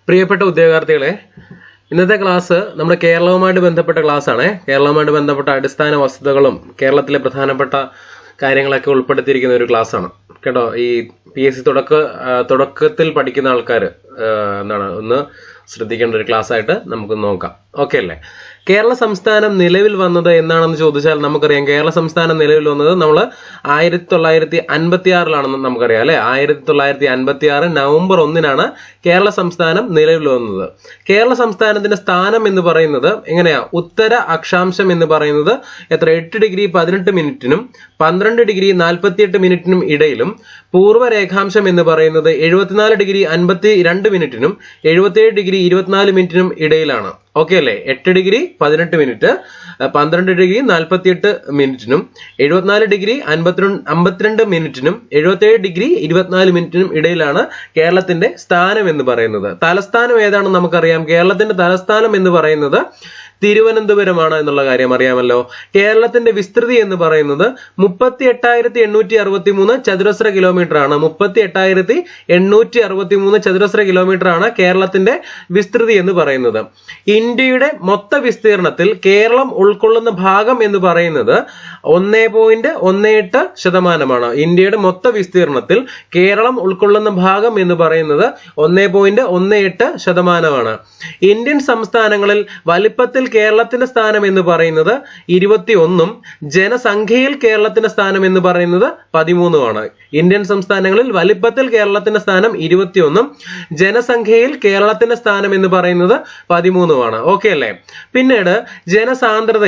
പ്രിയപ്പെട്ട ഉദ്യോഗാർത്ഥികളെ, ഇന്നത്തെ ക്ലാസ് നമ്മുടെ കേരളവുമായിട്ട് ബന്ധപ്പെട്ട ക്ലാസ് ആണ്. കേരളവുമായിട്ട് ബന്ധപ്പെട്ട അടിസ്ഥാന വസ്തുതകളും കേരളത്തിലെ പ്രധാനപ്പെട്ട കാര്യങ്ങളൊക്കെ ഉൾപ്പെടുത്തിയിരിക്കുന്ന ഒരു ക്ലാസ് ആണ് കേട്ടോ. ഈ PSC തുടക്കത്തിൽ പഠിക്കുന്ന ആൾക്കാർ ഒന്ന് ശ്രദ്ധിക്കേണ്ട ഒരു ക്ലാസ് ആയിട്ട് നമുക്ക് നോക്കാം. ഓക്കെ അല്ലേ? കേരള സംസ്ഥാനം നിലവിൽ വന്നത് എന്നാണെന്ന് ചോദിച്ചാൽ നമുക്കറിയാം. കേരള സംസ്ഥാനം നിലവിൽ വന്നത് നമ്മൾ 1956 നമുക്കറിയാം അല്ലെ. 1956 നവംബർ 1 കേരള സംസ്ഥാനം നിലവിൽ വന്നത്. കേരള സംസ്ഥാനത്തിന്റെ സ്ഥാനം എന്ന് പറയുന്നത് എങ്ങനെയാ? ഉത്തര അക്ഷാംശം എന്ന് പറയുന്നത് എത്ര? 8 ഡിഗ്രി 18 മിനിറ്റിനും 12 ഡിഗ്രി 48 മിനിറ്റിനും ഇടയിലും, പൂർവ്വ രേഖാംശം എന്ന് പറയുന്നത് 74 ഡിഗ്രി 52 മിനിറ്റിനും 77 ഡിഗ്രി 24 മിനിറ്റിനും ഇടയിലാണ്. ഓക്കെ അല്ലേ? 8 degree 18 minute, 12 degree 48 മിനിറ്റിനും 74 degree 52 മിനിറ്റിനും 77 degree 24 മിനിറ്റിനും ഇടയിലാണ് കേരളത്തിന്റെ സ്ഥാനം എന്ന് പറയുന്നത്. തലസ്ഥാനം ഏതാണെന്ന് നമുക്കറിയാം. കേരളത്തിന്റെ തലസ്ഥാനം എന്ന് പറയുന്നത് തിരുവനന്തപുരമാണ് എന്നുള്ള കാര്യം അറിയാമല്ലോ. കേരളത്തിന്റെ വിസ്തൃതി എന്ന് പറയുന്നത് 38,863 ചതുരശ്ര കിലോമീറ്റർ ആണ്. 38,863 ചതുരശ്ര കിലോമീറ്റർ ആണ് കേരളത്തിന്റെ വിസ്തൃതി എന്ന് പറയുന്നത്. ഇന്ത്യയുടെ മൊത്ത വിസ്തീർണത്തിൽ കേരളം ഉൾക്കൊള്ളുന്ന ഭാഗം എന്ന് പറയുന്നത് 1.18%. ഇന്ത്യയുടെ മൊത്ത വിസ്തീർണത്തിൽ കേരളം ഉൾക്കൊള്ളുന്ന ഭാഗം എന്ന് പറയുന്നത് 1.18%. ഇന്ത്യൻ സംസ്ഥാനങ്ങളിൽ വലിപ്പത്തിൽ കേരളത്തിന്റെ സ്ഥാനം എന്ന് പറയുന്നത് 21ഉം ജനസംഖ്യയിൽ കേരളത്തിന്റെ സ്ഥാനം എന്ന് പറയുന്നത് 13ഉമാണ്. ഇന്ത്യൻ സംസ്ഥാനങ്ങളിൽ വലിപ്പത്തിൽ കേരളത്തിന്റെ സ്ഥാനം 21ഉം ജനസംഖ്യയിൽ കേരളത്തിന്റെ സ്ഥാനം എന്ന് പറയുന്നത് 13ഉമാണ്. ഓക്കെ അല്ലേ? പിന്നീട് ജനസാന്ദ്രത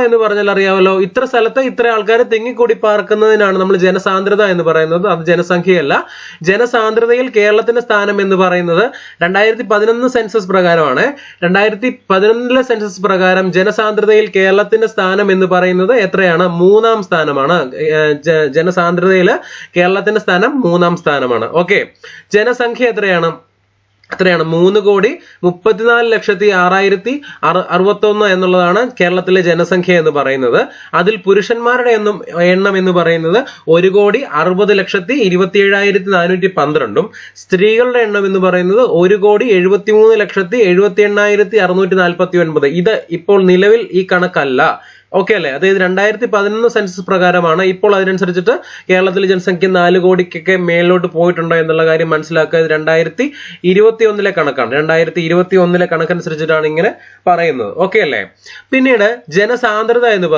എന്ന് പറഞ്ഞാൽ അറിയാമല്ലോ. ഇത്ര സ്ഥലത്ത് ഇത്ര ആൾക്കാർ തിങ്ങിക്കൂടി പാർക്കുന്നതിനാണ് നമ്മൾ ജനസാന്ദ്രത എന്ന് പറയുന്നത്. അത് ജനസംഖ്യയല്ല. ജനസാന്ദ്രതയിൽ കേരളത്തിന്റെ സ്ഥാനം എന്ന് പറയുന്നത് 2011 സെൻസസ് പ്രകാരമാണ്. 2011 സെൻസസ് പ്രകാരം ജനസാന്ദ്രതയിൽ കേരളത്തിന്റെ സ്ഥാനം എന്ന് പറയുന്നത് എത്രയാണ്? 3ാം സ്ഥാനമാണ്. ജനസാന്ദ്രതയിൽ കേരളത്തിന്റെ സ്ഥാനം 3ാം സ്ഥാനമാണ്. ഓക്കെ. ജനസംഖ്യ എത്രയാണ്? 3,34,06,061 എന്നുള്ളതാണ് കേരളത്തിലെ ജനസംഖ്യ എന്ന് പറയുന്നത്. അതിൽ പുരുഷന്മാരുടെ എണ്ണം എന്ന് പറയുന്നത് 1,60,27,412ഉം സ്ത്രീകളുടെ എണ്ണം എന്ന് പറയുന്നത് 1,73,78,649. ഇത് ഇപ്പോൾ നിലവിൽ ഈ കണക്കല്ല. ഓക്കെ അല്ലെ? അതായത് 2011 സെൻസസ് പ്രകാരമാണ്. ഇപ്പോൾ അതിനനുസരിച്ചിട്ട് കേരളത്തിലെ ജനസംഖ്യ 4 കോടിക്കൊക്കെ മേലോട്ട് പോയിട്ടുണ്ടോ എന്നുള്ള കാര്യം മനസ്സിലാക്കുക. 2021 കണക്കാണ്. 2021 കണക്കനുസരിച്ചിട്ടാണ് ഇങ്ങനെ പറയുന്നത്. ഓക്കെ അല്ലേ? പിന്നീട് ജനസാന്ദ്രത എന്ന്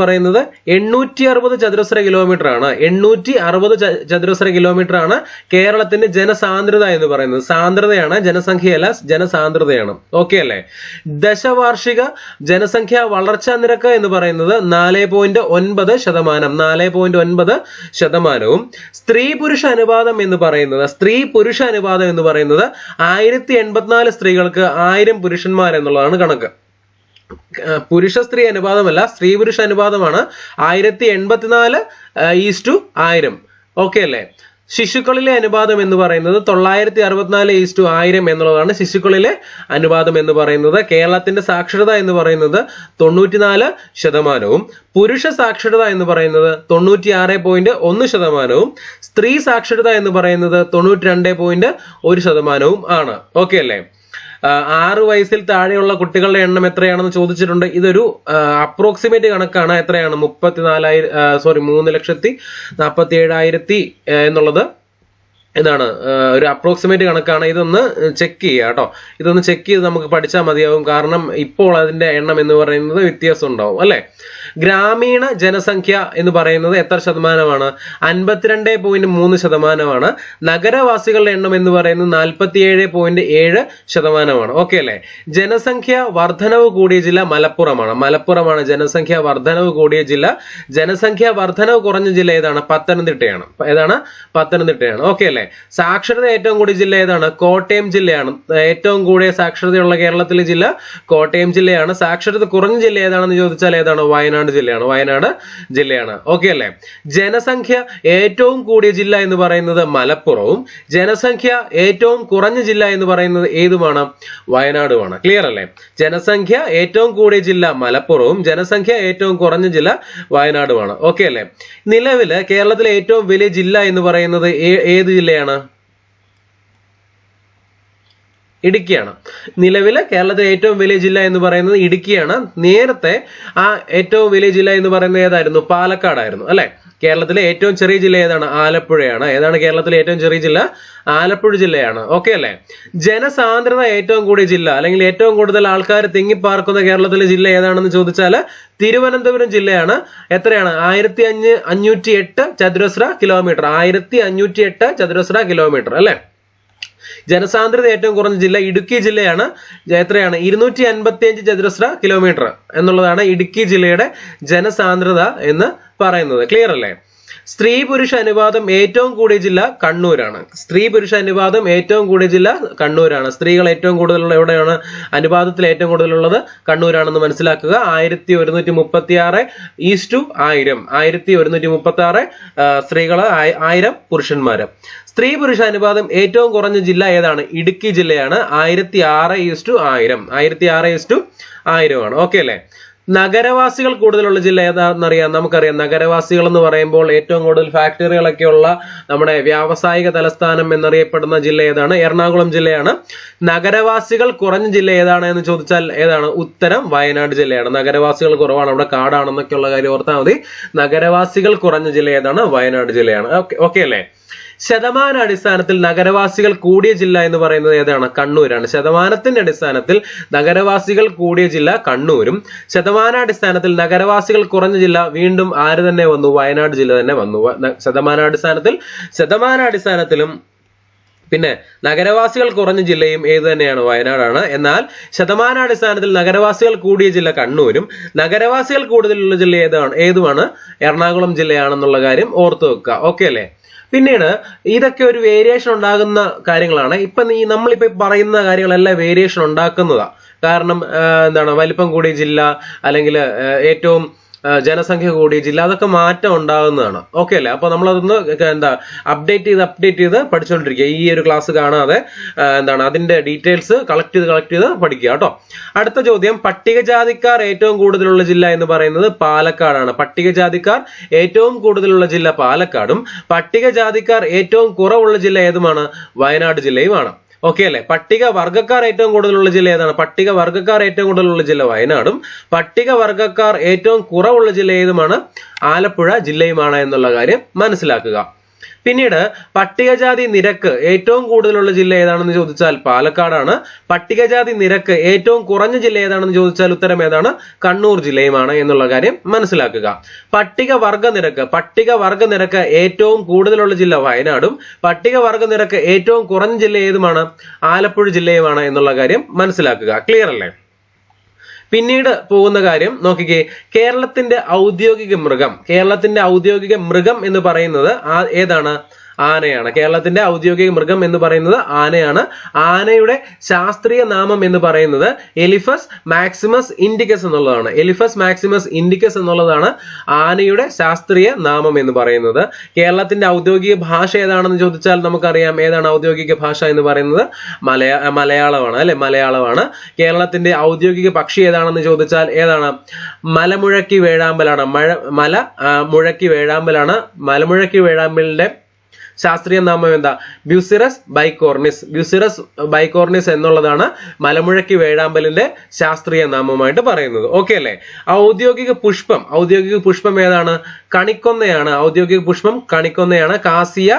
പറയുന്നത് 860 ചതുരശ്ര കിലോമീറ്റർ ആണ്. 860 ചതുരശ്ര കിലോമീറ്റർ ആണ് കേരളത്തിന്റെ ജനസാന്ദ്രത എന്ന് പറയുന്നത്. സാന്ദ്രതയാണ്, ജനസംഖ്യയല്ല, ജനസാന്ദ്രതയാണ്. ഓക്കെ അല്ലേ? ദശവാർഷിക ജനസംഖ്യ വളർച്ചാ നിരക്ക് എന്ന് പറയുന്നത് 4.9%. 4.9%. സ്ത്രീ പുരുഷ അനുപാതം എന്ന് പറയുന്നത് 1084 സ്ത്രീകൾക്ക് 1000 പുരുഷന്മാർ എന്നുള്ളതാണ് കണക്ക്. പുരുഷ സ്ത്രീ അനുപാതമല്ല, സ്ത്രീ പുരുഷ അനുപാതമാണ്. 1084:1000. ഓക്കെ അല്ലേ? ശിശുക്കളിലെ അനുപാതം എന്ന് പറയുന്നത് 964:1000 എന്നുള്ളതാണ് ശിശുക്കളിലെ അനുപാതം എന്ന് പറയുന്നത്. കേരളത്തിന്റെ സാക്ഷരത എന്ന് പറയുന്നത് 94%. പുരുഷ സാക്ഷരത എന്ന് പറയുന്നത് 96.1%. സ്ത്രീ സാക്ഷരത എന്ന് പറയുന്നത് 92.1% ആണ്. ഓക്കെ അല്ലേ? 6 വയസ്സിൽ താഴെയുള്ള കുട്ടികളുടെ എണ്ണം എത്രയാണെന്ന് ചോദിച്ചിട്ടുണ്ട്. ഇതൊരു അപ്രോക്സിമേറ്റ് കണക്കാണ്. എത്രയാണ്? 3,47,000 എന്നുള്ളത് ഇതാണ് ഒരു അപ്രോക്സിമേറ്റ് കണക്കാണ്. ഇതൊന്ന് ചെക്ക് ചെയ്യുക കേട്ടോ. ഇതൊന്ന് ചെക്ക് ചെയ്ത് നമുക്ക് പഠിച്ചാൽ മതിയാവും. കാരണം ഇപ്പോൾ അതിന്റെ എണ്ണം എന്ന് പറയുന്നത് വ്യത്യാസം ഉണ്ടാവും അല്ലെ? ഗ്രാമീണ ജനസംഖ്യ എന്ന് പറയുന്നത് എത്ര ശതമാനമാണ്? 52.3%. നഗരവാസികളുടെ എണ്ണം എന്ന് പറയുന്നത് 47.7%. ഓക്കെ അല്ലെ? ജനസംഖ്യ വർധനവ് കൂടിയ ജില്ല മലപ്പുറമാണ്. ജനസംഖ്യ വർധനവ് കൂടിയ ജില്ല. ജനസംഖ്യ വർധനവ് കുറഞ്ഞ ജില്ല ഏതാണ്? പത്തനംതിട്ടയാണ്. ഓക്കെ അല്ലെ? സാക്ഷരത ഏറ്റവും കൂടിയ ജില്ല ഏതാണ്? കോട്ടയം ജില്ലയാണ്. ഏറ്റവും കൂടിയ സാക്ഷരതയുള്ള കേരളത്തിലെ ജില്ല കോട്ടയം ജില്ലയാണ്. സാക്ഷരത കുറഞ്ഞ ജില്ല ഏതാണെന്ന് ചോദിച്ചാൽ ഏതാണ്? വയനാട് ജില്ലയാണ്. ഓക്കെ അല്ലെ? ജനസംഖ്യ ഏറ്റവും കൂടിയ ജില്ല എന്ന് പറയുന്നത് മലപ്പുറവും ജനസംഖ്യ ഏറ്റവും കുറഞ്ഞ ജില്ല എന്ന് പറയുന്നത് ഏതുമാണ്? വയനാടുമാണ്. ക്ലിയർ അല്ലേ? ജനസംഖ്യ ഏറ്റവും കൂടിയ ജില്ല മലപ്പുറവും ജനസംഖ്യ ഏറ്റവും കുറഞ്ഞ ജില്ല വയനാടുമാണ്. ഓക്കെ അല്ലെ? നിലവില് കേരളത്തിലെ ഏറ്റവും വലിയ ജില്ല എന്ന് പറയുന്നത് ഏത് ജില്ലയാണ്? ഇടുക്കിയാണ്. നിലവിലെ കേരളത്തിലെ ഏറ്റവും വലിയ ജില്ല എന്ന് പറയുന്നത് ഇടുക്കിയാണ്. നേരത്തെ ആ ഏറ്റവും വലിയ ജില്ല എന്ന് പറയുന്നത് ഏതായിരുന്നു? പാലക്കാടായിരുന്നു അല്ലെ. കേരളത്തിലെ ഏറ്റവും ചെറിയ ജില്ല ഏതാണ്? ആലപ്പുഴയാണ്. ഏതാണ് കേരളത്തിലെ ഏറ്റവും ചെറിയ ജില്ല? ആലപ്പുഴ ജില്ലയാണ്. ഓക്കെ അല്ലെ. ജനസാന്ദ്രത ഏറ്റവും കൂടിയ ജില്ല അല്ലെങ്കിൽ ഏറ്റവും കൂടുതൽ ആൾക്കാർ തിങ്ങിപ്പാർക്കുന്ന കേരളത്തിലെ ജില്ല ഏതാണെന്ന് ചോദിച്ചാൽ തിരുവനന്തപുരം ജില്ലയാണ്. എത്രയാണ്? 1508 ചതുരശ്ര കിലോമീറ്റർ. 1508 ചതുരശ്ര കിലോമീറ്റർ അല്ലെ. ജനസാന്ദ്രത ഏറ്റവും കുറഞ്ഞ ജില്ല ഇടുക്കി ജില്ലയാണ്. എത്രയാണ്? 255 ചതുരശ്ര കിലോമീറ്റർ എന്നുള്ളതാണ് ഇടുക്കി ജില്ലയുടെ ജനസാന്ദ്രത എന്ന് പറയുന്നത്. ക്ലിയർ അല്ലേ? സ്ത്രീ പുരുഷ അനുപാതം ഏറ്റവും കൂടിയ ജില്ല കണ്ണൂരാണ്. സ്ത്രീ പുരുഷ അനുപാതം ഏറ്റവും കൂടിയ ജില്ല കണ്ണൂരാണ്. സ്ത്രീകൾ ഏറ്റവും കൂടുതലുള്ള എവിടെയാണ്? അനുപാതത്തിൽ ഏറ്റവും കൂടുതലുള്ളത് കണ്ണൂരാണെന്ന് മനസ്സിലാക്കുക. 1136:1000. 1136 സ്ത്രീകള്, 1000 പുരുഷന്മാര്. സ്ത്രീ പുരുഷ അനുപാതം ഏറ്റവും കുറഞ്ഞ ജില്ല ഏതാണ്? ഇടുക്കി ജില്ലയാണ്. 1006:1000. 1006:1000 ആണ്. ഓക്കെ അല്ലെ. നഗരവാസികൾ കൂടുതലുള്ള ജില്ല ഏതാണെന്നറിയാം. നമുക്കറിയാം നഗരവാസികൾ എന്ന് പറയുമ്പോൾ ഏറ്റവും കൂടുതൽ ഫാക്ടറികളൊക്കെ ഉള്ള നമ്മുടെ വ്യാവസായിക തലസ്ഥാനം എന്നറിയപ്പെടുന്ന ജില്ല ഏതാണ്? എറണാകുളം ജില്ലയാണ്. നഗരവാസികൾ കുറഞ്ഞ ജില്ല ഏതാണ് എന്ന് ചോദിച്ചാൽ ഏതാണ്? ഉത്തരം വയനാട് ജില്ലയാണ്. നഗരവാസികൾ കുറവാണ്, അവിടെ കാടാണെന്നൊക്കെയുള്ള കാര്യം ഓർത്താൽ മതി. നഗരവാസികൾ കുറഞ്ഞ ജില്ല ഏതാണ്? വയനാട് ജില്ലയാണ്. ഓക്കെ അല്ലേ. ശതമാനാടിസ്ഥാനത്തിൽ നഗരവാസികൾ കൂടിയ ജില്ല എന്ന് പറയുന്നത് ഏതാണ്? കണ്ണൂരാണ്. ശതമാനത്തിന്റെ അടിസ്ഥാനത്തിൽ നഗരവാസികൾ കൂടിയ ജില്ല കണ്ണൂരും, ശതമാനാടിസ്ഥാനത്തിൽ നഗരവാസികൾ കുറഞ്ഞ ജില്ല വീണ്ടും ആര് തന്നെ വന്നു? വയനാട് ജില്ല തന്നെ വന്നു. ശതമാനാടിസ്ഥാനത്തിലും പിന്നെ നഗരവാസികൾ കുറഞ്ഞ ജില്ലയും ഏത് തന്നെയാണ്? വയനാടാണ്. എന്നാൽ ശതമാനാടിസ്ഥാനത്തിൽ നഗരവാസികൾ കൂടിയ ജില്ല കണ്ണൂരും നഗരവാസികൾ കൂടുതലുള്ള ജില്ല ഏതുമാണ്? എറണാകുളം ജില്ലയാണെന്നുള്ള കാര്യം ഓർത്തു വെക്കുക. ഓക്കെ അല്ലേ. പിന്നീട് ഇതൊക്കെ ഒരു വേരിയേഷൻ ഉണ്ടാകുന്ന കാര്യങ്ങളാണ്. നമ്മളിപ്പോ പറയുന്ന കാര്യങ്ങളെല്ലാം വേരിയേഷൻ ഉണ്ടാക്കുന്നതാ. കാരണം എന്താണ്? വലിപ്പം കൂടിയ ജില്ല അല്ലെങ്കിൽ ഏറ്റവും ജനസംഖ്യ കൂടിയ ജില്ല, അതൊക്കെ മാറ്റം ഉണ്ടാകുന്നതാണ്. ഓക്കെ അല്ലേ. അപ്പൊ നമ്മളതൊന്ന് അപ്ഡേറ്റ് ചെയ്ത് പഠിച്ചുകൊണ്ടിരിക്കുക. ഈ ഒരു ക്ലാസ് കാണാതെ അതിന്റെ ഡീറ്റെയിൽസ് കളക്ട് ചെയ്ത് പഠിക്കുക കേട്ടോ. അടുത്ത ചോദ്യം, പട്ടികജാതിക്കാർ ഏറ്റവും കൂടുതലുള്ള ജില്ല എന്ന് പറയുന്നത് പാലക്കാടാണ്. പട്ടികജാതിക്കാർ ഏറ്റവും കൂടുതലുള്ള ജില്ല പാലക്കാടും പട്ടികജാതിക്കാർ ഏറ്റവും കുറവുള്ള ജില്ല ഏതുമാണ്? വയനാട് ജില്ലയുമാണ്. ഓക്കെ അല്ലെ. പട്ടിക വർഗ്ഗക്കാർ ഏറ്റവും കൂടുതലുള്ള ജില്ല ഏതാണ്? പട്ടിക വർഗ്ഗക്കാർ ഏറ്റവും കൂടുതലുള്ള ജില്ല വയനാടും പട്ടിക വർഗ്ഗക്കാർ ഏറ്റവും കുറവുള്ള ജില്ല ഏതുമാണ്? ആലപ്പുഴ ജില്ലയുമാണ് എന്നുള്ള കാര്യം മനസ്സിലാക്കുക. പിന്നീട് പട്ടികജാതി നിരക്ക് ഏറ്റവും കൂടുതലുള്ള ജില്ല ഏതാണെന്ന് ചോദിച്ചാൽ പാലക്കാടാണ്. പട്ടികജാതി നിരക്ക് ഏറ്റവും കുറഞ്ഞ ജില്ല ഏതാണെന്ന് ചോദിച്ചാൽ ഉത്തരം ഏതാണ്? കണ്ണൂർ ജില്ലയുമാണ് എന്നുള്ള കാര്യം മനസ്സിലാക്കുക. പട്ടികവർഗ നിരക്ക് ഏറ്റവും കൂടുതലുള്ള ജില്ല വയനാടും പട്ടികവർഗ നിരക്ക് ഏറ്റവും കുറഞ്ഞ ജില്ല ഏതുമാണ്? ആലപ്പുഴ ജില്ലയുമാണ് എന്നുള്ള കാര്യം മനസ്സിലാക്കുക. ക്ലിയർ അല്ലേ? പിന്നീട് പോകുന്ന കാര്യം നോക്കിക്കേ. കേരളത്തിന്റെ ഔദ്യോഗിക മൃഗം എന്ന് പറയുന്നത് ഏതാണ്? ആനയാണ്. കേരളത്തിന്റെ ഔദ്യോഗിക മൃഗം എന്ന് പറയുന്നത് ആനയാണ്. ആനയുടെ ശാസ്ത്രീയ നാമം എന്ന് പറയുന്നത് എലിഫസ് മാക്സിമസ് ഇൻഡിക്കസ് എന്നുള്ളതാണ്. എലിഫസ് മാക്സിമസ് ഇൻഡിക്കസ് എന്നുള്ളതാണ് ആനയുടെ ശാസ്ത്രീയ നാമം എന്ന് പറയുന്നത്. കേരളത്തിന്റെ ഔദ്യോഗിക ഭാഷ ഏതാണെന്ന് ചോദിച്ചാൽ നമുക്കറിയാം. ഏതാണ് ഔദ്യോഗിക ഭാഷ എന്ന് പറയുന്നത്? മലയാളമാണ് അല്ലെ. മലയാളമാണ്. കേരളത്തിന്റെ ഔദ്യോഗിക പക്ഷി ഏതാണെന്ന് ചോദിച്ചാൽ ഏതാണ്? മലമുഴക്കി വേഴാമ്പലാണ്. മലമുഴക്കി വേഴാമ്പലിന്റെ ശാസ്ത്രീയ നാമം എന്താ? ബ്യൂസിറസ് ബൈക്കോർണിസ് എന്നുള്ളതാണ് മലമുഴക്കി വേഴാമ്പലിന്റെ ശാസ്ത്രീയ നാമമായിട്ട് പറയുന്നത്. ഓക്കെ അല്ലേ. ഔദ്യോഗിക പുഷ്പം ഏതാണ്? കണിക്കൊന്നയാണ്. ഔദ്യോഗിക പുഷ്പം കണിക്കൊന്നയാണ്. കാസിയ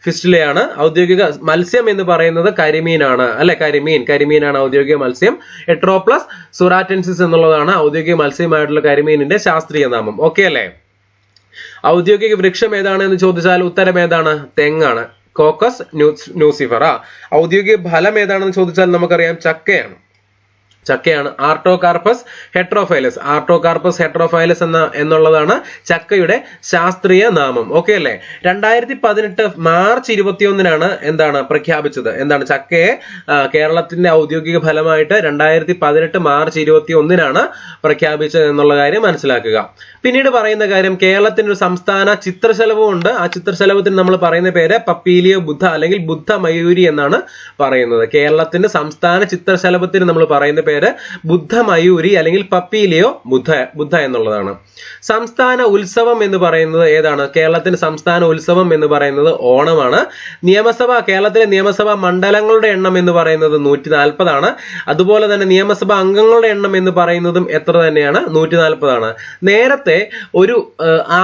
ഫിസ്റ്റുലയാണ്. ഔദ്യോഗിക മത്സ്യം എന്ന് പറയുന്നത് കരിമീനാണ് അല്ലെ. കരിമീനാണ് ഔദ്യോഗിക മത്സ്യം. എട്രോപ്ലസ് സുറാറ്റൻസിസ് എന്നുള്ളതാണ് ഔദ്യോഗിക മത്സ്യമായിട്ടുള്ള കരിമീനിന്റെ ശാസ്ത്രീയ നാമം. ഓക്കെ അല്ലേ. ഔദ്യോഗിക വൃക്ഷം ഏതാണ് എന്ന് ചോദിച്ചാൽ ഉത്തരം ഏതാണ്? തെങ്ങാണ്. Cocos nucifera. ഔദ്യോഗിക ഫലം ഏതാണെന്ന് ചോദിച്ചാൽ നമുക്കറിയാം ചക്കയാണ്. ആർട്ടോകാർപ്പസ് ഹെട്രോഫൈലസ് എന്നുള്ളതാണ് ചക്കയുടെ ശാസ്ത്രീയ നാമം. ഓക്കെ അല്ലേ. 2018 മാർച്ച് 21 എന്താണ് പ്രഖ്യാപിച്ചത്? ചക്കയെ കേരളത്തിന്റെ ഔദ്യോഗിക ഫലമായിട്ട് 2018 മാർച്ച് 21 പ്രഖ്യാപിച്ചത് എന്നുള്ള കാര്യം മനസ്സിലാക്കുക. പിന്നീട് പറയുന്ന കാര്യം, കേരളത്തിന് ഒരു സംസ്ഥാന ചിത്രശലഭവും ഉണ്ട്. ആ ചിത്രശലഭത്തിന് നമ്മൾ പറയുന്ന പേര് പപ്പീലിയോ ബുദ്ധ അല്ലെങ്കിൽ ബുദ്ധ മയൂരി എന്നാണ് പറയുന്നത്. കേരളത്തിന്റെ സംസ്ഥാന ചിത്രശലഭത്തിന് നമ്മൾ പറയുന്ന പേര് പേര് ബുദ്ധമയൂരി അല്ലെങ്കിൽ പപ്പീലിയോ ബുദ്ധ എന്നുള്ളതാണ്. സംസ്ഥാന ഉത്സവം എന്ന് പറയുന്നത് ഏതാണ്? കേരളത്തിന്റെ സംസ്ഥാന ഉത്സവം എന്ന് പറയുന്നത് ഓണമാണ്. കേരളത്തിലെ നിയമസഭാ മണ്ഡലങ്ങളുടെ എണ്ണം എന്ന് പറയുന്നത് 140 ആണ്. അതുപോലെ തന്നെ നിയമസഭാ അംഗങ്ങളുടെ എണ്ണം എന്ന് പറയുന്നതും എത്ര തന്നെയാണ്? 140 ആണ്. നേരത്തെ ഒരു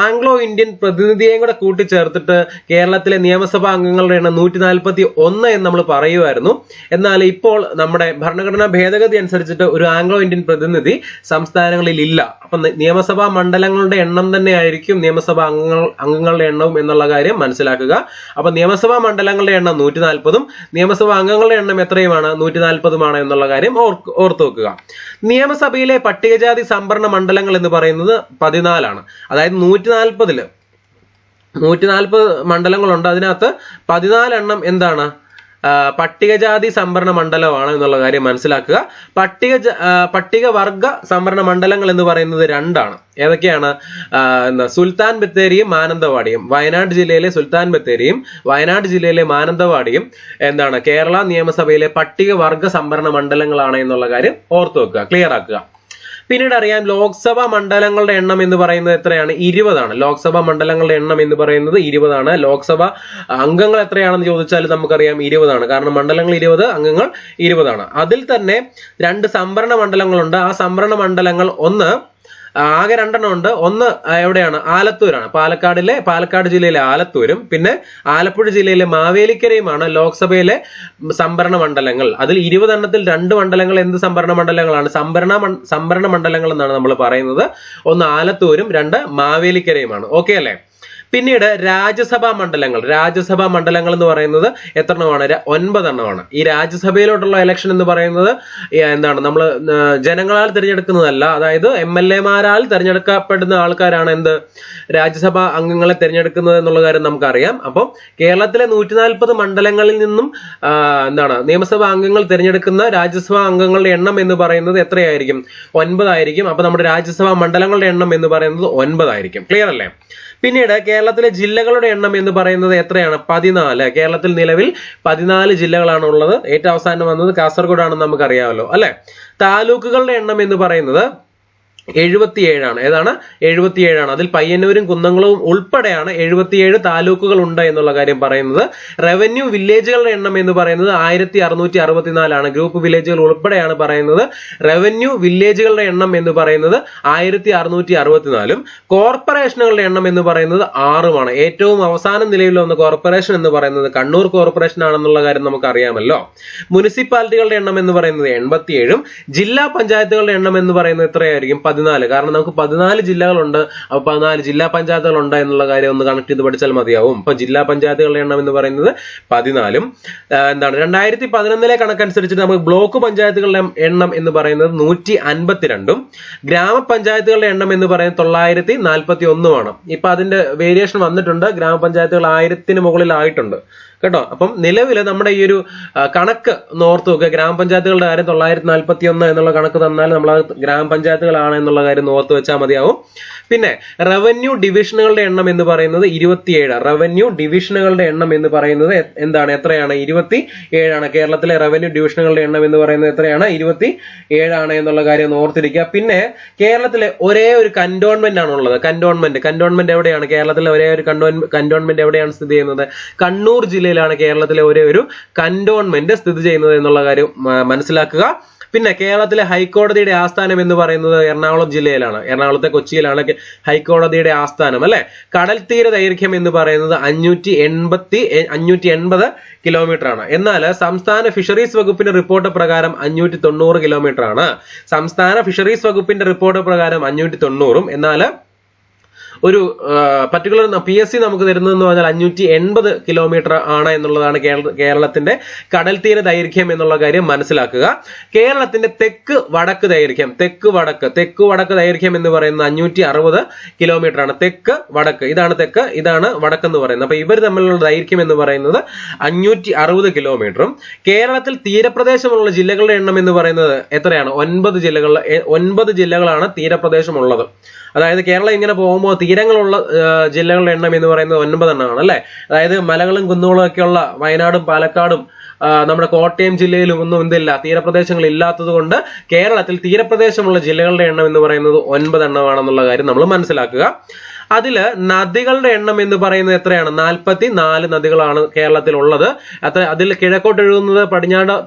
ആംഗ്ലോ ഇന്ത്യൻ പ്രതിനിധിയെയും കൂടെ കൂട്ടിച്ചേർത്തിട്ട് കേരളത്തിലെ നിയമസഭാ അംഗങ്ങളുടെ എണ്ണം 141 എന്ന് നമ്മൾ പറയുമായിരുന്നു. എന്നാൽ ഇപ്പോൾ നമ്മുടെ ഭരണഘടനാ ഭേദഗതി അനുസരിച്ചിട്ട് ഒരു ആംഗ്ലോ ഇന്ത്യൻ പ്രതിനിധി സംസ്ഥാനങ്ങളിൽ ഇല്ല. അപ്പൊ നിയമസഭാ മണ്ഡലങ്ങളുടെ എണ്ണം തന്നെ ആയിരിക്കും നിയമസഭാ അംഗങ്ങളുടെ എണ്ണവും എന്നുള്ള കാര്യം മനസ്സിലാക്കുക. അപ്പൊ നിയമസഭാ മണ്ഡലങ്ങളുടെ എണ്ണം 140ഉം നിയമസഭാ അംഗങ്ങളുടെ എണ്ണം എത്രയുമാണ്? 140ഉമാണ് എന്നുള്ള കാര്യം ഓർത്തു വെക്കുക. നിയമസഭയിലെ പട്ടികജാതി സംവരണ മണ്ഡലങ്ങൾ എന്ന് പറയുന്നത് 14 ആണ്. അതായത് 140 മണ്ഡലങ്ങളുണ്ട്. അതിനകത്ത് 14 എണ്ണം എന്താണ്? പട്ടികജാതി സംവരണ മണ്ഡലമാണ് എന്നുള്ള കാര്യം മനസ്സിലാക്കുക. പട്ടികവർഗ സംവരണ മണ്ഡലങ്ങൾ എന്ന് പറയുന്നത് 2 ആണ്. ഏതൊക്കെയാണ്? സുൽത്താൻ ബത്തേരിയും മാനന്തവാടിയും. വയനാട് ജില്ലയിലെ സുൽത്താൻ ബത്തേരിയും വയനാട് ജില്ലയിലെ മാനന്തവാടിയും എന്താണ്? കേരള നിയമസഭയിലെ പട്ടികവർഗ സംവരണ മണ്ഡലങ്ങളാണ് എന്നുള്ള കാര്യം ഓർത്തു വെക്കുക, ക്ലിയർ ആക്കുക. പിന്നീട് അറിയാം ലോക്സഭാ മണ്ഡലങ്ങളുടെ എണ്ണം എന്ന് പറയുന്നത് എത്രയാണ്? 20 ആണ്. ലോക്സഭാ മണ്ഡലങ്ങളുടെ എണ്ണം എന്ന് പറയുന്നത് 20 ആണ്. ലോക്സഭ അംഗങ്ങൾ എത്രയാണെന്ന് ചോദിച്ചാൽ നമുക്കറിയാം 20 ആണ്. കാരണം മണ്ഡലങ്ങൾ 20, അംഗങ്ങൾ 20 ആണ്. അതിൽ തന്നെ 2 സംവരണ മണ്ഡലങ്ങളുണ്ട്. ആ സംവരണ മണ്ഡലങ്ങൾ ആകെ 2 എണ്ണം ഉണ്ട്. ഒന്ന് എവിടെയാണ്? ആലത്തൂരാണ്. പാലക്കാട് ജില്ലയിലെ ആലത്തൂരും പിന്നെ ആലപ്പുഴ ജില്ലയിലെ മാവേലിക്കരയുമാണ് ലോക്സഭയിലെ സംവരണ മണ്ഡലങ്ങൾ. അതിൽ 20 എണ്ണത്തിൽ 2 മണ്ഡലങ്ങൾ എന്ത് സംവരണ മണ്ഡലങ്ങളാണ്? സംവരണ മണ്ഡലങ്ങൾ എന്നാണ് നമ്മൾ പറയുന്നത്. ഒന്ന് ആലത്തൂരും 2 മാവേലിക്കരയുമാണ്. ഓക്കെ അല്ലേ? പിന്നീട് രാജ്യസഭാ മണ്ഡലങ്ങൾ എന്ന് പറയുന്നത് എത്ര എണ്ണമാണ്? 9 എണ്ണമാണ്. ഈ രാജ്യസഭയിലോട്ടുള്ള ഇലക്ഷൻ എന്ന് പറയുന്നത് എന്താണ്? നമ്മൾ ജനങ്ങളാൽ തിരഞ്ഞെടുക്കുന്നതല്ല. അതായത് MLA-മാരാൽ തിരഞ്ഞെടുക്കപ്പെടുന്ന ആൾക്കാരാണ് രാജ്യസഭാ അംഗങ്ങളെ തിരഞ്ഞെടുക്കുന്നത് എന്നുള്ള കാര്യം നമുക്കറിയാം. അപ്പം കേരളത്തിലെ 140 മണ്ഡലങ്ങളിൽ നിന്നും നിയമസഭാ അംഗങ്ങൾ തിരഞ്ഞെടുക്കുന്ന രാജ്യസഭാ അംഗങ്ങളുടെ എണ്ണം എന്ന് പറയുന്നത് എത്രയായിരിക്കും? 9 ആയിരിക്കും. അപ്പൊ നമ്മുടെ രാജ്യസഭാ മണ്ഡലങ്ങളുടെ എണ്ണം എന്ന് പറയുന്നത് 9 ആയിരിക്കും. ക്ലിയർ അല്ലേ? പിന്നീട് കേരളത്തിലെ ജില്ലകളുടെ എണ്ണം എന്ന് പറയുന്നത് എത്രയാണ്? 14. കേരളത്തിൽ നിലവിൽ 14 ജില്ലകളാണ് ഉള്ളത്. ഏറ്റവും അവസാനം വന്നത് കാസർഗോഡ് ആണെന്ന് നമുക്കറിയാമല്ലോ അല്ലെ? താലൂക്കുകളുടെ എണ്ണം എന്ന് പറയുന്നത് 77 ആണ്. ഏതാണ്? 77 ആണ്. അതിൽ പയ്യന്നൂരും കുന്നംകുളവും ഉൾപ്പെടെയാണ് 77 താലൂക്കുകൾ ഉണ്ട് എന്നുള്ള കാര്യം പറയുന്നത്. റവന്യൂ വില്ലേജുകളുടെ എണ്ണം എന്ന് പറയുന്നത് 1664 ആണ്. ഗ്രൂപ്പ് വില്ലേജുകൾ ഉൾപ്പെടെയാണ് പറയുന്നത്. റവന്യൂ വില്ലേജുകളുടെ എണ്ണം എന്ന് പറയുന്നത് 1664ഉം കോർപ്പറേഷനുകളുടെ എണ്ണം എന്ന് പറയുന്നത് 6ഉമാണ്. ഏറ്റവും അവസാനം നിലവിൽ വന്ന കോർപ്പറേഷൻ എന്ന് പറയുന്നത് കണ്ണൂർ കോർപ്പറേഷൻ ആണെന്നുള്ള കാര്യം നമുക്ക് അറിയാമല്ലോ. മുനിസിപ്പാലിറ്റികളുടെ എണ്ണം എന്ന് പറയുന്നത് 87ഉം ജില്ലാ പഞ്ചായത്തുകളുടെ എണ്ണം എന്ന് പറയുന്നത് എത്രയായിരിക്കും? 14. കാരണം നമുക്ക് 14 ജില്ലകളുണ്ട്. അപ്പൊ 14 ജില്ലാ പഞ്ചായത്തുകളുണ്ട് എന്നുള്ള കാര്യം ഒന്ന് കണക്ട് ചെയ്ത് പഠിച്ചാൽ മതിയാവും. അപ്പൊ ജില്ലാ പഞ്ചായത്തുകളുടെ എണ്ണം എന്ന് പറയുന്നത് 14ഉം 2011 കണക്കനുസരിച്ചിട്ട് നമുക്ക് ബ്ലോക്ക് പഞ്ചായത്തുകളുടെ എണ്ണം എന്ന് പറയുന്നത് 152ഉം ഗ്രാമപഞ്ചായത്തുകളുടെ എണ്ണം എന്ന് പറയുന്നത് 941ഉമാണ്. ഇപ്പൊ അതിന്റെ വേരിയേഷൻ വന്നിട്ടുണ്ട്. ഗ്രാമപഞ്ചായത്തുകൾ 1000-ന് മുകളിലായിട്ടുണ്ട് കേട്ടോ. അപ്പം നിലവിൽ നമ്മുടെ ഈ ഒരു കണക്ക് ഓർത്ത് നോക്കുക. ഗ്രാമപഞ്ചായത്തുകളുടെ കാര്യം 941 എന്നുള്ള കണക്ക് തന്നാൽ നമ്മൾ ഗ്രാമപഞ്ചായത്തുകളാണ് എന്നുള്ള കാര്യം ഓർത്ത് വെച്ചാൽ മതിയാവും. പിന്നെ റവന്യൂ ഡിവിഷനുകളുടെ എണ്ണം എന്ന് പറയുന്നത് 27. റവന്യൂ ഡിവിഷനുകളുടെ എണ്ണം എന്ന് പറയുന്നത് എത്രയാണ്? 27 ആണ്. കേരളത്തിലെ റവന്യൂ ഡിവിഷനുകളുടെ എണ്ണം എന്ന് പറയുന്നത് എത്രയാണ്? 27 ആണ് എന്നുള്ള കാര്യം ഓർത്തിരിക്കുക. പിന്നെ കേരളത്തിലെ ഒരേ ഒരു കന്റോൺമെന്റ് ആണുള്ളത്. കന്റോൺമെന്റ് എവിടെയാണ്? കേരളത്തിലെ ഒരേ ഒരു കന്റോൺമെന്റ് എവിടെയാണ് സ്ഥിതി ചെയ്യുന്നത്? കണ്ണൂർ ജില്ലയിലാണ് കേരളത്തിലെ ഒരേ ഒരു കന്റോൺമെന്റ് സ്ഥിതി ചെയ്യുന്നത് എന്നുള്ള കാര്യം മനസ്സിലാക്കുക. പിന്നെ കേരളത്തിലെ ഹൈക്കോടതിയുടെ ആസ്ഥാനം എന്ന് പറയുന്നത് എറണാകുളം ജില്ലയിലാണ്. എറണാകുളത്തെ കൊച്ചിയിലാണ് ഹൈക്കോടതിയുടെ ആസ്ഥാനം അല്ലെ? കടൽ തീര ദൈർഘ്യം എന്ന് പറയുന്നത് 580 കിലോമീറ്റർ ആണ്. എന്നാൽ സംസ്ഥാന ഫിഷറീസ് വകുപ്പിന്റെ റിപ്പോർട്ട് പ്രകാരം 590 കിലോമീറ്റർ ആണ്. സംസ്ഥാന ഫിഷറീസ് വകുപ്പിന്റെ റിപ്പോർട്ട് പ്രകാരം 590ഉം എന്നാൽ ഒരു പർട്ടിക്കുലർ PSC നമുക്ക് തരുന്നതെന്ന് പറഞ്ഞാൽ 580 കിലോമീറ്റർ ആണ് എന്നുള്ളതാണ് കേരളത്തിന്റെ കടൽ തീര ദൈർഘ്യം എന്നുള്ള കാര്യം മനസ്സിലാക്കുക. കേരളത്തിന്റെ തെക്ക് വടക്ക് ദൈർഘ്യം എന്ന് പറയുന്നത് 560 കിലോമീറ്റർ ആണ്. തെക്ക് വടക്ക്, ഇതാണ് തെക്ക്, ഇതാണ് വടക്ക് എന്ന് പറയുന്നത്. അപ്പൊ ഇവർ തമ്മിലുള്ള ദൈർഘ്യം എന്ന് പറയുന്നത് 560 കിലോമീറ്ററും. കേരളത്തിൽ തീരപ്രദേശമുള്ള ജില്ലകളുടെ എണ്ണം എന്ന് പറയുന്നത് എത്രയാണ്? 9 ജില്ലകളാണ് തീരപ്രദേശമുള്ളത്. അതായത് കേരളം ഇങ്ങനെ പോകുമ്പോൾ തീരങ്ങളുള്ള ജില്ലകളുടെ എണ്ണം എന്ന് പറയുന്നത് 9 എണ്ണമാണ് അല്ലെ. അതായത് മലകളും കുന്നുകളും ഒക്കെയുള്ള വയനാടും പാലക്കാടും നമ്മുടെ കോട്ടയം ജില്ലയിലും ഒന്നും എന്തില്ല, തീരപ്രദേശങ്ങൾ ഇല്ലാത്തത് കൊണ്ട് കേരളത്തിൽ തീരപ്രദേശമുള്ള ജില്ലകളുടെ എണ്ണം എന്ന് പറയുന്നത് 9 എണ്ണമാണെന്നുള്ള കാര്യം നമ്മൾ മനസ്സിലാക്കുക. അതില് നദികളുടെ എണ്ണം എന്ന് പറയുന്നത് എത്രയാണ്? 44 നദികളാണ് കേരളത്തിൽ ഉള്ളത്. അതിൽ കിഴക്കോട്ട് ഒഴുകുന്നത്,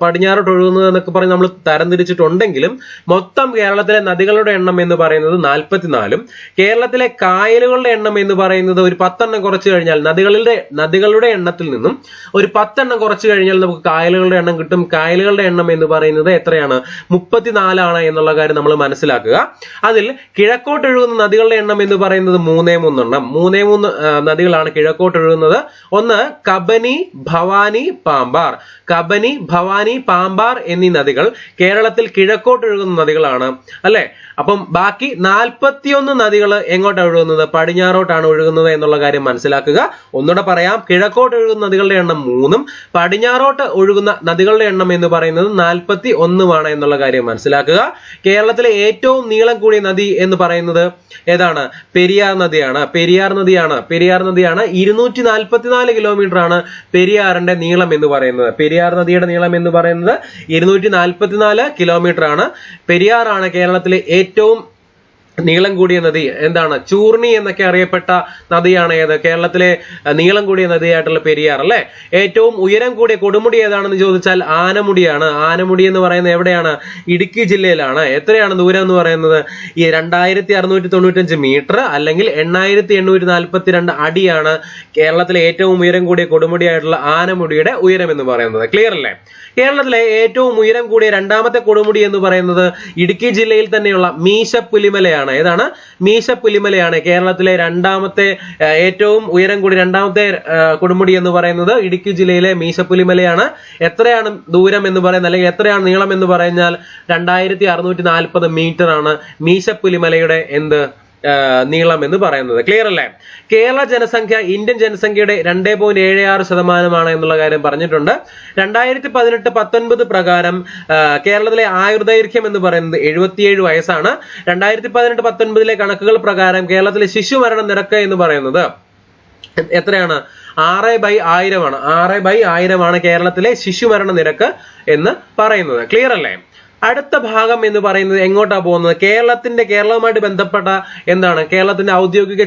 പടിഞ്ഞാറോട്ട് ഒഴുകുന്നത് എന്നൊക്കെ പറഞ്ഞ് നമ്മൾ തരംതിരിച്ചിട്ടുണ്ടെങ്കിലും മൊത്തം കേരളത്തിലെ നദികളുടെ എണ്ണം എന്ന് പറയുന്നത് 44. കേരളത്തിലെ കായലുകളുടെ എണ്ണം എന്ന് പറയുന്നത് ഒരു 10 എണ്ണം കുറച്ചു കഴിഞ്ഞാൽ, നദികളുടെ എണ്ണത്തിൽ നിന്നും ഒരു 10 എണ്ണം കുറച്ചു കഴിഞ്ഞാൽ നമുക്ക് കായലുകളുടെ എണ്ണം കിട്ടും. കായലുകളുടെ എണ്ണം എന്ന് പറയുന്നത് എത്രയാണ്? 34 ആണ് എന്നുള്ള കാര്യം നമ്മൾ മനസ്സിലാക്കുക. അതിൽ കിഴക്കോട്ട് ഒഴുകുന്ന നദികളുടെ എണ്ണം എന്ന് പറയുന്നത് 3 നദികളാണ് കിഴക്കോട്ട് ഒഴുകുന്നത്. ഒന്ന് കബനി, ഭവാനി, പാമ്പാർ. കബനി, ഭവാനി, പാമ്പാർ എന്നീ നദികൾ കേരളത്തിൽ കിഴക്കോട്ട് ഒഴുകുന്ന നദികളാണ് അല്ലെ. അപ്പം ബാക്കി 41 നദികൾ എങ്ങോട്ടാണ് ഒഴുകുന്നത്? പടിഞ്ഞാറോട്ടാണ് ഒഴുകുന്നത് എന്നുള്ള കാര്യം മനസ്സിലാക്കുക. ഒന്നുകൂടെ പറയാം, കിഴക്കോട്ട് ഒഴുകുന്ന നദികളുടെ എണ്ണം 3, പടിഞ്ഞാറോട്ട് ഒഴുകുന്ന നദികളുടെ എണ്ണം എന്ന് പറയുന്നത് 41 എന്നുള്ള കാര്യം മനസ്സിലാക്കുക. കേരളത്തിലെ ഏറ്റവും നീളം കൂടിയ നദി എന്ന് പറയുന്നത് ഏതാണ്? പെരിയാർ നദിയാണ്. പെരിയാർ നദിയാണ് 244 കിലോമീറ്റർ ആണ് പെരിയാറിന്റെ നീളം എന്ന് പറയുന്നത്. പെരിയാർ നദിയുടെ നീളം എന്ന് പറയുന്നത് 244 കിലോമീറ്റർ ആണ്. പെരിയാറാണ് കേരളത്തിലെ ഏറ്റവും നീളം കൂടിയ നദി. എന്താണ്? ചൂർണി എന്നൊക്കെ അറിയപ്പെട്ട നദിയാണ് ഏത്? കേരളത്തിലെ നീളം കൂടിയ നദിയായിട്ടുള്ള പെരിയാർ അല്ലെ. ഏറ്റവും ഉയരം കൂടിയ കൊടുമുടി ഏതാണെന്ന് ചോദിച്ചാൽ ആനമുടിയാണ്. ആനമുടി എന്ന് പറയുന്നത് എവിടെയാണ്? ഇടുക്കി ജില്ലയിലാണ്. എത്രയാണ് ദൂരം എന്ന് പറയുന്നത്? 2695 മീറ്റർ അല്ലെങ്കിൽ 8842 അടിയാണ് കേരളത്തിലെ ഏറ്റവും ഉയരം കൂടിയ കൊടുമുടിയായിട്ടുള്ള ആനമുടിയുടെ ഉയരം എന്ന് പറയുന്നത്. ക്ലിയർ അല്ലേ? കേരളത്തിലെ ഏറ്റവും ഉയരം കൂടിയ രണ്ടാമത്തെ കൊടുമുടി എന്ന് പറയുന്നത് ഇടുക്കി ജില്ലയിൽ തന്നെയുള്ള മീശപ്പുലിമലയാണ്. ഏതാണ്? മീശപ്പുലിമലയാണ് കേരളത്തിലെ ഏറ്റവും ഉയരം കൂടിയ രണ്ടാമത്തെ കൊടുമുടി എന്ന് പറയുന്നത് ഇടുക്കി ജില്ലയിലെ മീശപ്പുലിമലയാണ്. എത്രയാണ് ദൂരം എന്ന് പറയുന്നത്, അല്ലെങ്കിൽ എത്രയാണ് നീളം എന്ന് പറഞ്ഞാൽ 2640 മീറ്റർ ആണ് മീശപ്പുലിമലയുടെ നീളം എന്ന് പറയുന്നത്. ക്ലിയർ അല്ലേ? കേരള ജനസംഖ്യ ഇന്ത്യൻ ജനസംഖ്യയുടെ 2.76% എന്നുള്ള കാര്യം പറഞ്ഞിട്ടുണ്ട്. 2018-19 പ്രകാരം കേരളത്തിലെ ആയുർദൈർഘ്യം എന്ന് പറയുന്നത് 77 വയസ്സാണ്. 2018-19 കണക്കുകൾ പ്രകാരം കേരളത്തിലെ ശിശുമരണ നിരക്ക് എന്ന് പറയുന്നത് എത്രയാണ്? 6/1000 ആണ്. 6/1000 കേരളത്തിലെ ശിശുമരണ നിരക്ക് എന്ന് പറയുന്നത്. ക്ലിയർ അല്ലേ? അടുത്ത ഭാഗം എന്ന് പറയുന്നത് എങ്ങോട്ടാ പോകുന്നത്? കേരളവുമായിട്ട് ബന്ധപ്പെട്ട എന്താണ്? കേരളത്തിന്റെ ഔദ്യോഗിക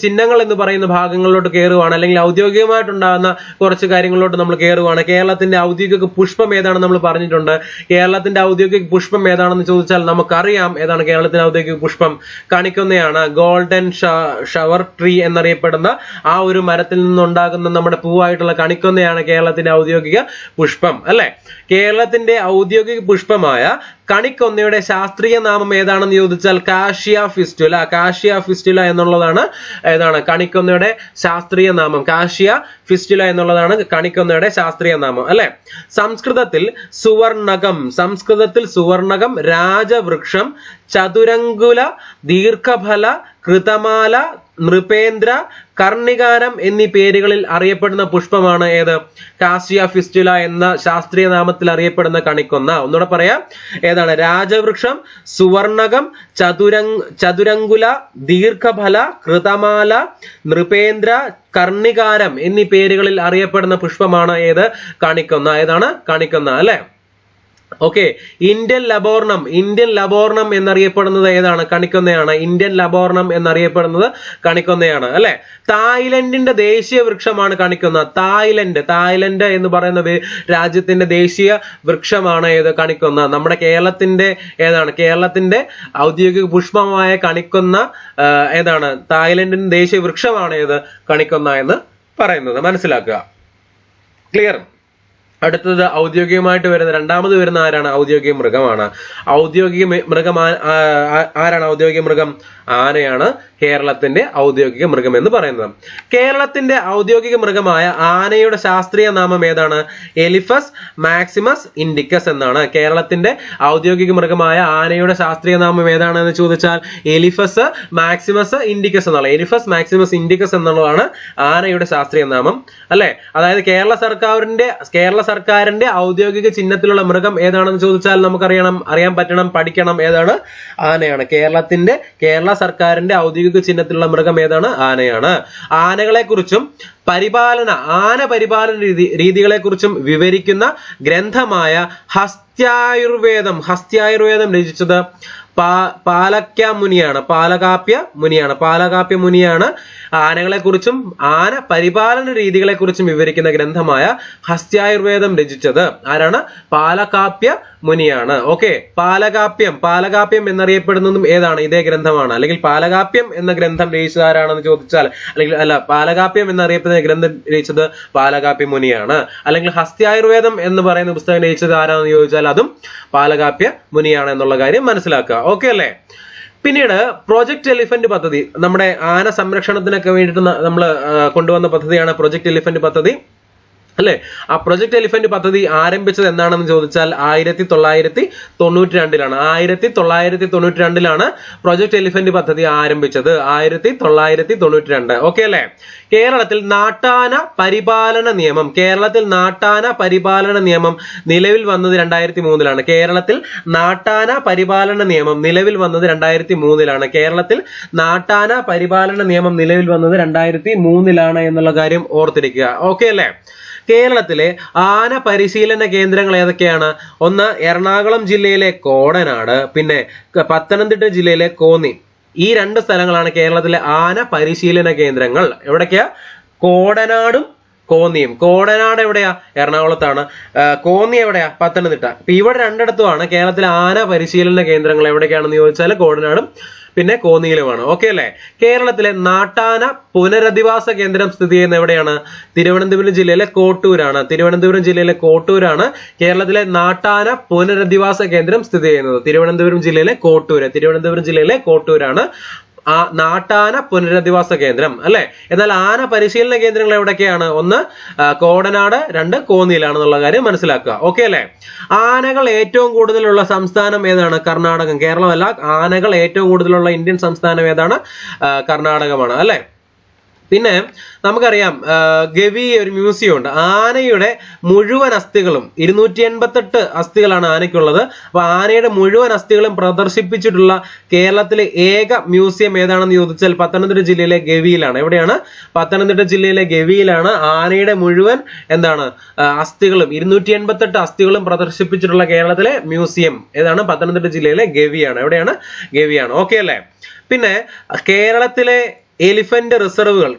ചിഹ്നങ്ങൾ എന്ന് പറയുന്ന ഭാഗങ്ങളിലോട്ട് കയറുവാണ്, അല്ലെങ്കിൽ ഔദ്യോഗികമായിട്ടുണ്ടാകുന്ന കുറച്ച് കാര്യങ്ങളിലോട്ട് നമ്മൾ കയറുവാണ്. കേരളത്തിന്റെ ഔദ്യോഗിക പുഷ്പം ഏതാണെന്ന് നമ്മൾ പറഞ്ഞിട്ടുണ്ട്. കേരളത്തിന്റെ ഔദ്യോഗിക പുഷ്പം ഏതാണെന്ന് ചോദിച്ചാൽ നമുക്കറിയാം. ഏതാണ് കേരളത്തിന്റെ ഔദ്യോഗിക പുഷ്പം? കണിക്കൊന്നയാണ്. ഗോൾഡൻ ഷവർ ട്രീ എന്നറിയപ്പെടുന്ന ആ ഒരു മരത്തിൽ നിന്നുണ്ടാകുന്ന നമ്മുടെ പൂവായിട്ടുള്ള കണിക്കൊന്നയാണ് കേരളത്തിന്റെ ഔദ്യോഗിക പുഷ്പം അല്ലെ. കേരളത്തിന്റെ ഔദ്യോഗിക പുഷ്പമായ കണിക്കൊന്നയുടെ ശാസ്ത്രീയ നാമം ഏതാണെന്ന് ചോദിച്ചാൽ കാഷ്യ ഫിസ്റ്റുല എന്നുള്ളതാണ് ഏതാണ് കണിക്കൊന്നയുടെ ശാസ്ത്രീയ നാമം. കാഷ്യ ഫിസ്റ്റുല എന്നുള്ളതാണ് കണിക്കൊന്നയുടെ ശാസ്ത്രീയ നാമം അല്ലെ. സംസ്കൃതത്തിൽ സുവർണകം, രാജവൃക്ഷം, ചതുരംഗുല, ദീർഘഫല, കൃതമാല, നൃപേന്ദ്ര, കർണികാരം എന്നീ പേരുകളിൽ അറിയപ്പെടുന്ന പുഷ്പമാണ് ഏത്? കാഷ്യ ഫിസ്റ്റുല എന്ന ശാസ്ത്രീയ നാമത്തിൽ അറിയപ്പെടുന്ന കണിക്കൊന്ന. ഒന്നുകൂടെ പറയാം, ഏതാണ്? രാജവൃക്ഷം, സുവർണകം, ചതുരംഗുല, ദീർഘഫല, കൃതമാല, നൃപേന്ദ്ര, കർണികാരം എന്നീ പേരുകളിൽ അറിയപ്പെടുന്ന പുഷ്പമാണ് ഏത്? കണിക്കൊന്ന. ഏതാണ്? കണിക്കൊന്ന അല്ലെ. ഓക്കെ. ഇന്ത്യൻ ലബോർണം എന്നറിയപ്പെടുന്നത് ഏതാണ്? കണിക്കൊന്നയാണ്. ഇന്ത്യൻ ലബോർണം എന്നറിയപ്പെടുന്നത് കണിക്കൊന്നയാണ് അല്ലെ. തായ്ലൻഡിന്റെ ദേശീയ വൃക്ഷമാണ് കണിക്കൊന്ന. തായ്ലൻഡ് എന്ന് പറയുന്ന രാജ്യത്തിന്റെ ദേശീയ വൃക്ഷമാണ് ഏത്? കണിക്കൊന്ന. നമ്മുടെ കേരളത്തിന്റെ ഔദ്യോഗിക പുഷ്പമായ കണിക്കൊന്ന ഏതാണ്? തായ്ലൻഡിന്റെ ദേശീയ വൃക്ഷമാണ് ഏത്? കണിക്കൊന്ന എന്ന് പറയുന്നത്. മനസ്സിലാക്കുക. ക്ലിയർ? അടുത്തത് ഔദ്യോഗികമായിട്ട് രണ്ടാമത് വരുന്ന ആരാണ്? ഔദ്യോഗിക മൃഗമാണ്. ഔദ്യോഗിക മൃഗം ആരാണ്? ഔദ്യോഗിക മൃഗം ആനയാണ് കേരളത്തിന്റെ ഔദ്യോഗിക മൃഗം എന്ന് പറയുന്നത്. കേരളത്തിന്റെ ഔദ്യോഗിക മൃഗമായ ആനയുടെ ശാസ്ത്രീയ നാമം ഏതാണ്? എലിഫസ് മാക്സിമസ് ഇൻഡിക്കസ് എന്നാണ്. കേരളത്തിന്റെ ഔദ്യോഗിക മൃഗമായ ആനയുടെ ശാസ്ത്രീയ നാമം ഏതാണെന്ന് ചോദിച്ചാൽ എലിഫസ് മാക്സിമസ് ഇൻഡിക്കസ് എന്നുള്ള എന്നുള്ളതാണ് ആനയുടെ ശാസ്ത്രീയ നാമം അല്ലെ. അതായത് കേരള സർക്കാരിന്റെ ഔദ്യോഗിക ചിഹ്നത്തിലുള്ള മൃഗം ഏതാണെന്ന് ചോദിച്ചാൽ അറിയാൻ പറ്റണം, പഠിക്കണം. ഏതാണ്? ആനയാണ്. കേരള സർക്കാരിന്റെ ഔദ്യോഗിക ചിഹ്നത്തിലുള്ള മൃഗം ഏതാണ്? ആനയാണ്. ആന പരിപാലന രീതികളെ കുറിച്ചും വിവരിക്കുന്ന ഗ്രന്ഥമായ ഹസ്ത്യായുർവേദം രചിച്ചത് പാലകാപ്യ മുനിയാണ്. ആനകളെ കുറിച്ചും ആന പരിപാലന രീതികളെ കുറിച്ചും വിവരിക്കുന്ന ഗ്രന്ഥമായ ഹസ്ത്യായുർവേദം രചിച്ചത് ആരാണ്? പാലകാപ്യ മുനിയാണ്. ഓക്കെ, പാലകാപ്യം എന്നറിയപ്പെടുന്നതും ഏതാണ്? ഇതേ ഗ്രന്ഥമാണ്. അല്ലെങ്കിൽ പാലകാപ്യം എന്ന ഗ്രന്ഥം രചിച്ചത് ആരാണെന്ന് ചോദിച്ചാൽ, പാലകാപ്യം എന്നറിയപ്പെടുന്ന ഗ്രന്ഥം രചിച്ചത് പാലകാപ്യ മുനിയാണ്. അല്ലെങ്കിൽ ഹസ്ത്യായുർവേദം എന്ന് പറയുന്ന പുസ്തകം രചിച്ചത് ആരാണെന്ന് ചോദിച്ചാൽ അതും പാലകാപ്യ മുനിയാണ് എന്നുള്ള കാര്യം മനസ്സിലാക്കുക. ഓക്കെ അല്ലേ? പിന്നീട് പ്രൊജക്ട് എലിഫന്റ് പദ്ധതി, നമ്മുടെ ആന സംരക്ഷണത്തിനൊക്കെ വേണ്ടിയിട്ട് നമ്മൾ കൊണ്ടുവന്ന പദ്ധതിയാണ് പ്രൊജക്ട് എലിഫന്റ് പദ്ധതി അല്ലെ? ആ പ്രൊജക്ട് എലിഫന്റ് പദ്ധതി ആരംഭിച്ചത് എന്നാണെന്ന് ചോദിച്ചാൽ 1992 1992 പ്രൊജക്ട് എലിഫന്റ് പദ്ധതി ആരംഭിച്ചത്. 1992. ഓക്കെ അല്ലെ? കേരളത്തിൽ നാട്ടാന പരിപാലന നിയമം നിലവിൽ വന്നത് 2003 കേരളത്തിൽ നാട്ടാന പരിപാലന നിയമം നിലവിൽ വന്നത് 2003 എന്നുള്ള കാര്യം ഓർത്തിരിക്കുക. ഓക്കെ അല്ലെ? കേരളത്തിലെ ആന പരിശീലന കേന്ദ്രങ്ങൾ ഏതൊക്കെയാണ്? ഒന്ന് എറണാകുളം ജില്ലയിലെ കോടനാട്, പിന്നെ പത്തനംതിട്ട ജില്ലയിലെ കോന്നി. ഈ 2 സ്ഥലങ്ങളാണ് കേരളത്തിലെ ആന പരിശീലന കേന്ദ്രങ്ങൾ. എവിടൊക്കെയാ? കോടനാടും കോന്നിയും. കോടനാട് എവിടെയാ? എറണാകുളത്താണ്. കോന്നി എവിടെയാ? പത്തനംതിട്ട. ഇപ്പൊ ഇവിടെ 2ഇടത്തുമാണ് കേരളത്തിലെ ആന പരിശീലന കേന്ദ്രങ്ങൾ. എവിടേക്കാണെന്ന് ചോദിച്ചാൽ കോടനാടും പിന്നെ കോന്നിയിലുമാണ്. ഓക്കെ അല്ലെ? കേരളത്തിലെ നാട്ടാന പുനരധിവാസ കേന്ദ്രം സ്ഥിതി ചെയ്യുന്ന എവിടെയാണ്? തിരുവനന്തപുരം ജില്ലയിലെ കോട്ടൂരാണ് കേരളത്തിലെ നാട്ടാന പുനരധിവാസ കേന്ദ്രം സ്ഥിതി ചെയ്യുന്നത്. തിരുവനന്തപുരം ജില്ലയിലെ കോട്ടൂരാണ് നാട്ടാന പുനരധിവാസ കേന്ദ്രം അല്ലെ? എന്നാൽ ആന പരിശീലന കേന്ദ്രങ്ങൾ എവിടൊക്കെയാണ്? ഒന്ന് കോടനാട്, 2 കോന്നിയിലാണെന്നുള്ള കാര്യം മനസ്സിലാക്കുക. ഓക്കെ അല്ലെ? ആനകൾ ഏറ്റവും കൂടുതലുള്ള സംസ്ഥാനം ഏതാണ്? കർണാടകം. കേരളമല്ല. ആനകൾ ഏറ്റവും കൂടുതലുള്ള ഇന്ത്യൻ സംസ്ഥാനം ഏതാണ്? കർണാടകമാണ് അല്ലെ? പിന്നെ നമുക്കറിയാം ഗവി ഒരു മ്യൂസിയം ഉണ്ട്. ആനയുടെ മുഴുവൻ അസ്ഥികളും 288 അസ്ഥികളാണ് ആനയ്ക്കുള്ളത്. അപ്പൊ ആനയുടെ മുഴുവൻ അസ്ഥികളും പ്രദർശിപ്പിച്ചിട്ടുള്ള കേരളത്തിലെ ഏക മ്യൂസിയം ഏതാണെന്ന് ചോദിച്ചാൽ പത്തനംതിട്ട ജില്ലയിലെ ഗവിയിലാണ്. എവിടെയാണ്? പത്തനംതിട്ട ജില്ലയിലെ ഗവിയിലാണ് ആനയുടെ മുഴുവൻ അസ്ഥികളും 288 അസ്ഥികളും പ്രദർശിപ്പിച്ചിട്ടുള്ള കേരളത്തിലെ മ്യൂസിയം ഏതാണ്? പത്തനംതിട്ട ജില്ലയിലെ ഗവിയാണ്. എവിടെയാണ്? ഗവിയാണ്. ഓക്കെ അല്ലെ? പിന്നെ കേരളത്തിലെ എലിഫന്റ് റിസർവുകൾ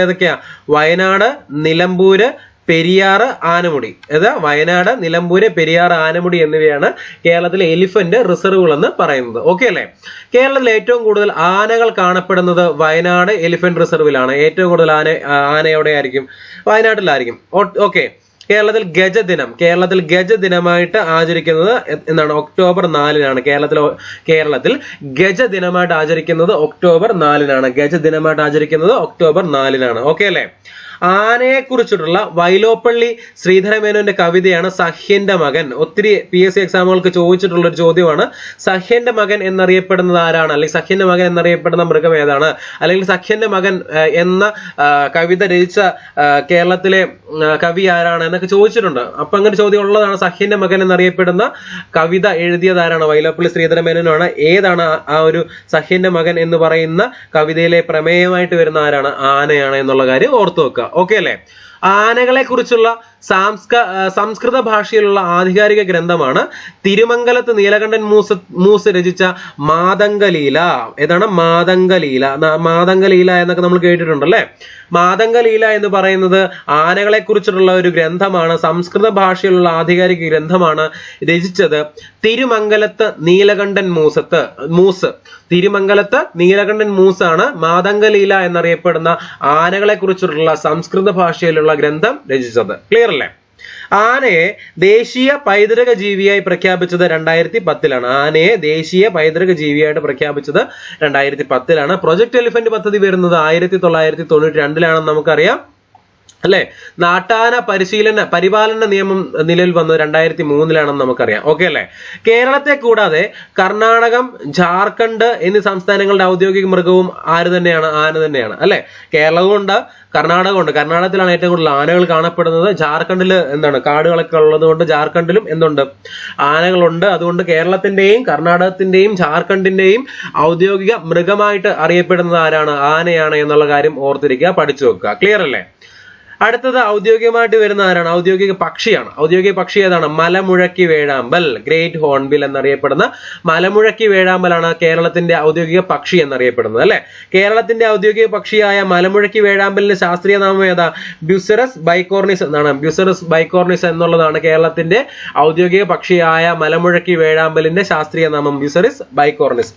ഏതൊക്കെയാ? വയനാട്, നിലമ്പൂര്, പെരിയാറ്, ആനമുടി. വയനാട്, നിലമ്പൂര്, പെരിയാറ്, ആനമുടി എന്നിവയാണ് കേരളത്തിലെ എലിഫന്റ് റിസർവുകൾ എന്ന് പറയുന്നത്. ഓക്കെ അല്ലെ? കേരളത്തിൽ ഏറ്റവും കൂടുതൽ ആനകൾ കാണപ്പെടുന്നത് വയനാട് എലിഫന്റ് റിസർവിലാണ്. ഏറ്റവും കൂടുതൽ ആന എവിടെയായിരിക്കും? വയനാട്ടിലായിരിക്കും. ഓക്കെ. കേരളത്തിൽ ഗജദിനമായിട്ട് ആചരിക്കുന്നത് എന്താണ്? ഒക്ടോബർ 4 കേരളത്തിൽ ഗജദിനമായിട്ട് ആചരിക്കുന്നത് ഒക്ടോബർ 4 ഓക്കെ അല്ലെ? ആനയെ കുറിച്ചിട്ടുള്ള വൈലോപ്പള്ളി ശ്രീധരമേനോന്റെ കവിതയാണ് സഹ്യന്റെ മകൻ. ഒത്തിരി PSC എക്സാമുകൾക്ക് ചോദിച്ചിട്ടുള്ള ഒരു ചോദ്യമാണ്. സഹ്യന്റെ മകൻ എന്നറിയപ്പെടുന്നത് ആരാണ്? അല്ലെങ്കിൽ സഹ്യന്റെ മകൻ എന്നറിയപ്പെടുന്ന മൃഗം ഏതാണ്? അല്ലെങ്കിൽ സഹ്യന്റെ മകൻ എന്ന കവിത രചിച്ച കേരളത്തിലെ കവി ആരാണ് എന്നൊക്കെ ചോദിച്ചിട്ടുണ്ട്. അപ്പൊ അങ്ങനെ ചോദ്യം ഉള്ളതാണ്. സഹ്യന്റെ മകൻ എന്നറിയപ്പെടുന്ന കവിത എഴുതിയത് ആരാണ്? വൈലോപ്പള്ളി ശ്രീധരമേനോനാണ്. ഏതാണ് ആ ഒരു സഹ്യന്റെ മകൻ എന്ന് പറയുന്ന കവിതയിലെ പ്രമേയമായിട്ട് വരുന്ന ആരാണ്? ആനയാണ് എന്നുള്ള കാര്യം ഓർത്തു വെക്കുക. ഓക്കെ അല്ലെ? ആനകളെ കുറിച്ചുള്ള സംസ്കൃത ഭാഷയിലുള്ള ആധികാരിക ഗ്രന്ഥമാണ് തിരുമംഗലത്ത് നീലകണ്ഠൻ മൂസ് രചിച്ച മാതംഗലീല. ഏതാണ്? മാതംഗലീല എന്നൊക്കെ നമ്മൾ കേട്ടിട്ടുണ്ടല്ലേ? മാതംഗലീല എന്ന് പറയുന്നത് ആനകളെ കുറിച്ചിട്ടുള്ള ഒരു ഗ്രന്ഥമാണ്. സംസ്കൃത ഭാഷയിലുള്ള ആധികാരിക ഗ്രന്ഥമാണ്. രചിച്ചത് തിരുമംഗലത്ത് നീലകണ്ഠൻ മൂസാണ് മാതംഗലീല എന്നറിയപ്പെടുന്ന ആനകളെ കുറിച്ചിട്ടുള്ള സംസ്കൃത ഭാഷയിലുള്ള ഗ്രന്ഥം രചിച്ചത്. ക്ലിയർ അല്ലേ? ആനയെ ദേശീയ പൈതൃക ജീവിയായി പ്രഖ്യാപിച്ചത് 2010 ആനയെ ദേശീയ പൈതൃക ജീവിയായിട്ട് പ്രഖ്യാപിച്ചത് 2010 പ്രൊജക്ട് എലിഫന്റ് പദ്ധതി വരുന്നത് 1992 നമുക്കറിയാം. അല്ലെ? നാട്ടാന പരിപാലന നിയമം നിലവിൽ വന്നത് 2003 നമുക്കറിയാം. ഓക്കെ അല്ലെ? കേരളത്തെ കൂടാതെ കർണാടകം, ജാർഖണ്ഡ് എന്നീ സംസ്ഥാനങ്ങളുടെ ഔദ്യോഗിക മൃഗവും ആന തന്നെയാണ് അല്ലെ? കേരളവും ഉണ്ട്, കർണാടകം ഉണ്ട്. കർണാടകത്തിലാണ് ഏറ്റവും കൂടുതൽ ആനകൾ കാണപ്പെടുന്നത്. ജാർഖണ്ഡിൽ കാടുകളൊക്കെ ഉള്ളത് കൊണ്ട് ജാർഖണ്ഡിലും എന്തുണ്ട്? ആനകളുണ്ട്. അതുകൊണ്ട് കേരളത്തിന്റെയും കർണാടകത്തിന്റെയും ജാർഖണ്ഡിന്റെയും ഔദ്യോഗിക മൃഗമായിട്ട് അറിയപ്പെടുന്നത് ആരാണ്? ആനയാണ് എന്നുള്ള കാര്യം ഓർത്തിരിക്കുക, പഠിച്ചു വെക്കുക. ക്ലിയർ അല്ലേ? അടുത്തത് ഔദ്യോഗികമായിട്ട് വരുന്ന ആരാണ്? ഔദ്യോഗിക പക്ഷിയാണ്. ഔദ്യോഗിക പക്ഷി ഏതാണ്? മലമുഴക്കി വേഴാമ്പൽ, ഗ്രേറ്റ് ഹോൺബിൽ എന്നറിയപ്പെടുന്ന മലമുഴക്കി വേഴാമ്പലാണ് കേരളത്തിന്റെ ഔദ്യോഗിക പക്ഷി എന്നറിയപ്പെടുന്നത് അല്ലെ? കേരളത്തിന്റെ ഔദ്യോഗിക പക്ഷിയായ മലമുഴക്കി വേഴാമ്പലിന്റെ ശാസ്ത്രീയ നാമം ഏതാ? ബ്യൂസെറസ് ബൈകോർണിസ് എന്നാണ്. ബ്യൂസെറസ് ബൈകോർണിസ് എന്നുള്ളതാണ് കേരളത്തിന്റെ ഔദ്യോഗിക പക്ഷിയായ മലമുഴക്കി വേഴാമ്പലിന്റെ ശാസ്ത്രീയ നാമം, ബ്യൂസെറസ് ബൈകോർണിസ്.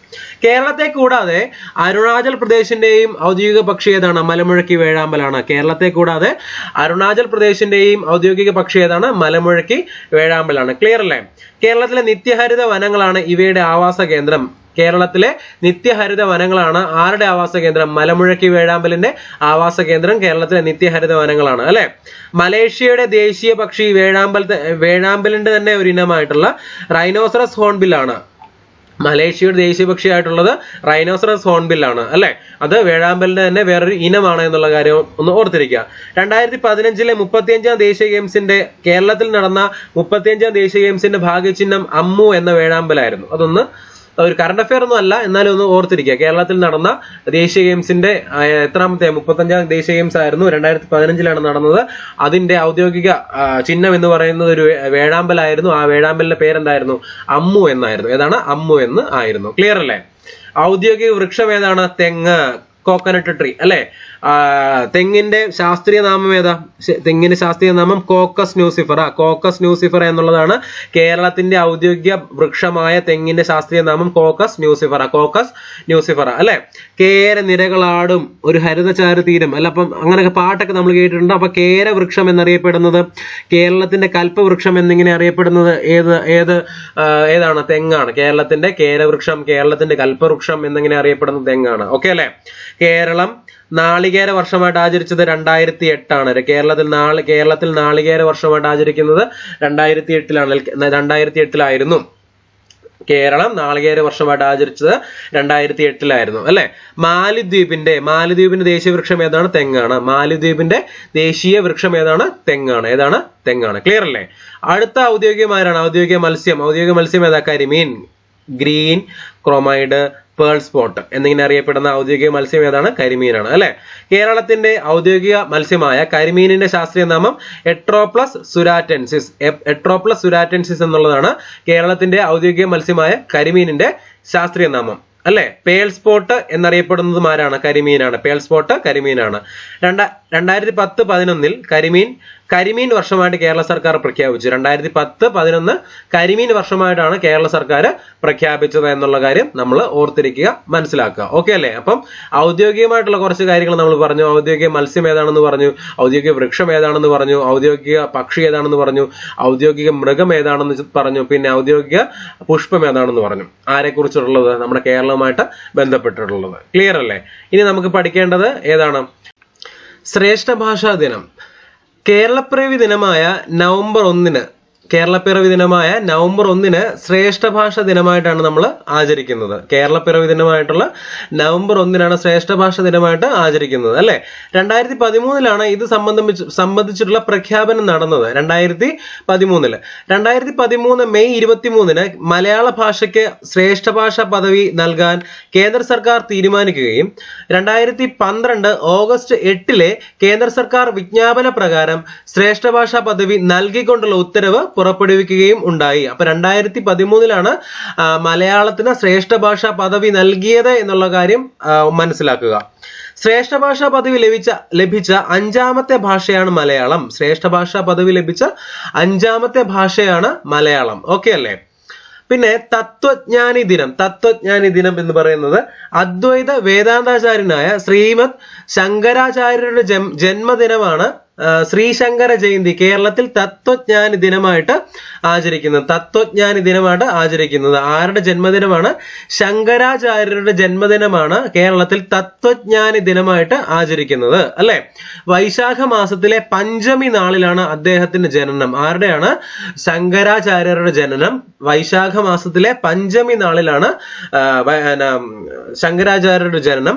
കേരളത്തെ കൂടാതെ അരുണാചൽ പ്രദേശിന്റെയും ഔദ്യോഗിക പക്ഷി ഏതാണ്? മലമുഴക്കി വേഴാമ്പലാണ്. കേരളത്തെ കൂടാതെ അരുണാചൽ പ്രദേശിന്റെയും ഔദ്യോഗിക പക്ഷി ഏതാണ്? മലമുഴക്കി വേഴാമ്പലാണ്. ക്ലിയർ അല്ലേ? കേരളത്തിലെ നിത്യഹരിത വനങ്ങളാണ് ഇവയുടെ ആവാസ കേന്ദ്രം. കേരളത്തിലെ നിത്യഹരിത വനങ്ങളാണ് ആരുടെ ആവാസ കേന്ദ്രം? മലമുഴക്കി വേഴാമ്പലിന്റെ ആവാസ കേന്ദ്രം കേരളത്തിലെ നിത്യഹരിത വനങ്ങളാണ് അല്ലെ? മലേഷ്യയുടെ ദേശീയ പക്ഷി വേഴാമ്പലിന്റെ തന്നെ ഒരു ഇനമായിട്ടുള്ള റൈനോസറസ് ഹോൺബില്ലാണ്. മലേഷ്യയുടെ ദേശീയ പക്ഷിയായിട്ടുള്ളത് റൈനോസറസ് ഹോൺബില്ലാണ് അല്ലെ? അത് വേഴാമ്പലിന്റെ തന്നെ വേറൊരു ഇനമാണ് എന്നുള്ള കാര്യം ഒന്ന് ഓർത്തിരിക്കുക. 2015 35ാം ദേശീയ ഗെയിംസിന്റെ കേരളത്തിൽ നടന്ന 35ാം ദേശീയ ഗെയിംസിന്റെ ഭാഗ്യചിഹ്നം അമ്മു എന്ന വേഴാമ്പലായിരുന്നു. അതൊന്ന് ഒരു കറണ്ട് അഫെയർ ഒന്നും അല്ല, എന്നാലും ഒന്ന് ഓർത്തിരിക്കുക. കേരളത്തിൽ നടന്ന ദേശീയ ഗെയിംസിന്റെ എത്രാമത്തെ 35ാം ദേശീയ ഗെയിംസ് ആയിരുന്നു, 2015 നടന്നത്. അതിന്റെ ഔദ്യോഗിക ചിഹ്നം എന്ന് പറയുന്നത് ഒരു വേഴാമ്പലായിരുന്നു. ആ വേഴാമ്പലിന്റെ പേരെന്തായിരുന്നു? അമ്മു എന്നായിരുന്നു. ഏതാണ്? അമ്മു എന്ന് ആയിരുന്നു. ക്ലിയർ അല്ലേ? ഔദ്യോഗിക വൃക്ഷം ഏതാണ്? തെങ്ങ്, കോക്കനട്ട് ട്രീ അല്ലെ? തെങ്ങിന്റെ ശാസ്ത്രീയ നാമം ഏതാ? തെങ്ങിന്റെ ശാസ്ത്രീയ നാമം കോക്കസ് ന്യൂസിഫറ. കോക്കസ് ന്യൂസിഫറ എന്നുള്ളതാണ് കേരളത്തിന്റെ ഔദ്യോഗിക വൃക്ഷമായ തെങ്ങിന്റെ ശാസ്ത്രീയ നാമം, കോക്കസ് ന്യൂസിഫറ. കോക്കസ് ന്യൂസിഫറ അല്ലെ? കേര നിരകളാടും ഒരു ഹരിതചാരു തീരം അല്ല? അപ്പം അങ്ങനെയൊക്കെ പാട്ടൊക്കെ നമ്മൾ കേട്ടിട്ടുണ്ട്. അപ്പൊ കേര വൃക്ഷം എന്നറിയപ്പെടുന്നത്, കേരളത്തിന്റെ കൽപ്പവൃക്ഷം എന്നിങ്ങനെ അറിയപ്പെടുന്നത് ഏതാണ്? തെങ്ങാണ്. കേരളത്തിന്റെ കേരവൃക്ഷം, കേരളത്തിന്റെ കൽപ്പവൃക്ഷം എന്നിങ്ങനെ അറിയപ്പെടുന്നത് തെങ്ങാണ്. ഓക്കെ അല്ലെ? കേരളം നാളികേര വർഷമായിട്ട് ആചരിച്ചത് 2008 കേരളത്തിൽ നാളികേര വർഷമായിട്ട് ആചരിക്കുന്നത് 2008 കേരളം നാളികേര വർഷമായിട്ട് ആചരിച്ചത് 2008 അല്ലെ? മാലിദ്വീപിന്റെ ദേശീയ വൃക്ഷം ഏതാണ്? തെങ്ങാണ്. മാലിദ്വീപിന്റെ ദേശീയ വൃക്ഷം ഏതാണ്? തെങ്ങാണ്. തെങ്ങാണ്. ക്ലിയർ അല്ലേ? അടുത്ത ഔദ്യോഗികമാരാണ് ഔദ്യോഗിക മത്സ്യം ഏതാ? കരിമീൻ, ഗ്രീൻ ക്രോമൈഡ്, പേൾ സ്പോട്ട് എന്നിങ്ങനെ അറിയപ്പെടുന്ന ഔദ്യോഗിക മത്സ്യം ഏതാണ്? കരിമീനാണ് അല്ലെ? കേരളത്തിന്റെ ഔദ്യോഗിക മത്സ്യമായ കരിമീനിന്റെ ശാസ്ത്രീയ നാമം എട്രോപ്ലസ് സുരാറ്റൻസിസ് എന്നുള്ളതാണ് കേരളത്തിന്റെ ഔദ്യോഗിക മത്സ്യമായ കരിമീനിന്റെ ശാസ്ത്രീയ നാമം അല്ലെ? പേൾ സ്പോട്ട് എന്നറിയപ്പെടുന്നതും ആരാണ്? കരിമീനാണ്. Pearl spot കരിമീനാണ്. 2010-11 കരിമീൻ വർഷമായിട്ട് കേരള സർക്കാർ പ്രഖ്യാപിച്ചു. 2010-11 കരിമീൻ വർഷമായിട്ടാണ് കേരള സർക്കാർ പ്രഖ്യാപിച്ചത് എന്നുള്ള കാര്യം നമ്മൾ ഓർത്തിരിക്കുക, മനസ്സിലാക്കുക. ഓക്കെ അല്ലേ? അപ്പം ഔദ്യോഗികമായിട്ടുള്ള കുറച്ച് കാര്യങ്ങൾ നമ്മൾ പറഞ്ഞു. ഔദ്യോഗിക മത്സ്യം ഏതാണെന്ന് പറഞ്ഞു, ഔദ്യോഗിക വൃക്ഷം ഏതാണെന്ന് പറഞ്ഞു, ഔദ്യോഗിക പക്ഷി ഏതാണെന്ന് പറഞ്ഞു, ഔദ്യോഗിക മൃഗം ഏതാണെന്ന് പറഞ്ഞു, പിന്നെ ഔദ്യോഗിക പുഷ്പം ഏതാണെന്ന് പറഞ്ഞു. ആരെക്കുറിച്ചുള്ളത്? നമ്മുടെ കേരളവുമായിട്ട് ബന്ധപ്പെട്ടിട്ടുള്ളത്. ക്ലിയർ അല്ലേ? ഇനി നമുക്ക് പഠിക്കേണ്ടത് ഏതാണ്? ശ്രേഷ്ഠ ഭാഷാ ദിനം. കേരളപ്പിറവി ദിനമായ നവംബർ 1 ശ്രേഷ്ഠ ഭാഷ ദിനമായിട്ടാണ് നമ്മൾ ആചരിക്കുന്നത്. കേരളപ്പിറവി ദിനമായിട്ടുള്ള നവംബർ 1 ശ്രേഷ്ഠ ഭാഷ ദിനമായിട്ട് ആചരിക്കുന്നത് അല്ലെ? 2013 ഇത് സംബന്ധിച്ചിട്ടുള്ള പ്രഖ്യാപനം നടന്നത്. 2013 മെയ് 23 മലയാള ഭാഷയ്ക്ക് ശ്രേഷ്ഠ ഭാഷാ പദവി നൽകാൻ കേന്ദ്ര സർക്കാർ തീരുമാനിക്കുകയും 2012 ഓഗസ്റ്റ് 8 കേന്ദ്ര സർക്കാർ വിജ്ഞാപന പ്രകാരം ശ്രേഷ്ഠ ഭാഷാ പദവി നൽകിക്കൊണ്ടുള്ള ഉത്തരവ് പുറപ്പെടുവിക്കുകയും ഉണ്ടായി. അപ്പൊ 2013 മലയാളത്തിന് ശ്രേഷ്ഠ ഭാഷാ പദവി നൽകിയത് എന്നുള്ള കാര്യം മനസ്സിലാക്കുക. ശ്രേഷ്ഠ ഭാഷാ പദവി ലഭിച്ച 5ാമത്തെ ഭാഷയാണ് മലയാളം. ശ്രേഷ്ഠ ഭാഷാ പദവി ലഭിച്ച 5ാമത്തെ ഭാഷയാണ് മലയാളം. ഓക്കെ അല്ലേ? പിന്നെ തത്വജ്ഞാനി ദിനം എന്ന് പറയുന്നത് അദ്വൈത വേദാന്താചാര്യനായ ശ്രീമദ് ശങ്കരാചാര്യരുടെ ജന്മദിനമാണ് ശ്രീശങ്കര ജയന്തി കേരളത്തിൽ തത്വജ്ഞാനി ദിനമായിട്ട് ആചരിക്കുന്നത്? തത്വജ്ഞാനി ദിനമായിട്ട് ആചരിക്കുന്നത് ആരുടെ ജന്മദിനമാണ്? ശങ്കരാചാര്യരുടെ ജന്മദിനമാണ് കേരളത്തിൽ തത്വജ്ഞാനി ദിനമായിട്ട് ആചരിക്കുന്നത്, അല്ലെ? വൈശാഖ മാസത്തിലെ പഞ്ചമി നാളിലാണ് അദ്ദേഹത്തിന്റെ ജനനം. ആരുടെയാണ്? ശങ്കരാചാര്യരുടെ ജനനം വൈശാഖ മാസത്തിലെ പഞ്ചമി നാളിലാണ് ശങ്കരാചാര്യരുടെ ജനനം.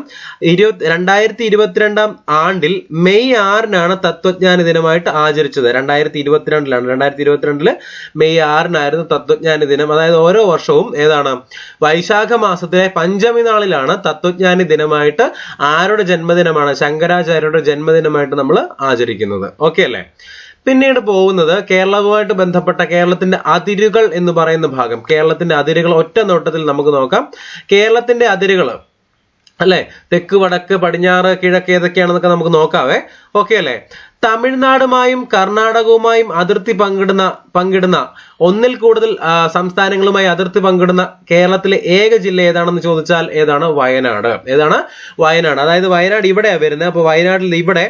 2022 ആണ്ടിൽ മെയ് 6-നാണ് തത്വജ്ഞാനി ദിനമായിട്ട് ആചരിച്ചത്. 2022-ലാണ്. 2022 മെയ് 6-നായിരുന്നു തത്വജ്ഞാനി ദിനം. അതായത് ഓരോ വർഷവും ഏതാണ്? വൈശാഖ മാസത്തിലെ പഞ്ചമി നാളിലാണ് തത്വജ്ഞാനി ദിനമായിട്ട് ആരുടെ ജന്മദിനമാണ്? ശങ്കരാചാര്യരുടെ ജന്മദിനമായിട്ട് നമ്മൾ ആചരിക്കുന്നത്. ഓക്കെ അല്ലേ? പിന്നീട് പോകുന്നത് കേരളവുമായിട്ട് ബന്ധപ്പെട്ട കേരളത്തിന്റെ അതിരുകൾ എന്ന് പറയുന്ന ഭാഗം. കേരളത്തിന്റെ അതിരുകൾ ഒറ്റ നോട്ടത്തിൽ നമുക്ക് നോക്കാം. കേരളത്തിന്റെ അതിരുകൾ, അല്ലെ? തെക്ക്, വടക്ക്, പടിഞ്ഞാറ്, കിഴക്ക് ഏതൊക്കെയാണെന്നൊക്കെ നമുക്ക് നോക്കാവേ. ഓക്കെ അല്ലേ? തമിഴ്നാടുമായും കർണാടകവുമായും അതിർത്തി പങ്കിടുന്ന ഒന്നിൽ കൂടുതൽ സംസ്ഥാനങ്ങളുമായി അതിർത്തി പങ്കിടുന്ന കേരളത്തിലെ ഏക ജില്ല ഏതാണെന്ന് ചോദിച്ചാൽ ഏതാണ്? വയനാട്. ഏതാണ്? വയനാട്. അതായത് വയനാട് ഇവിടെയാണ് വരുന്നത്. അപ്പൊ വയനാട്ടിൽ ഇവിടെ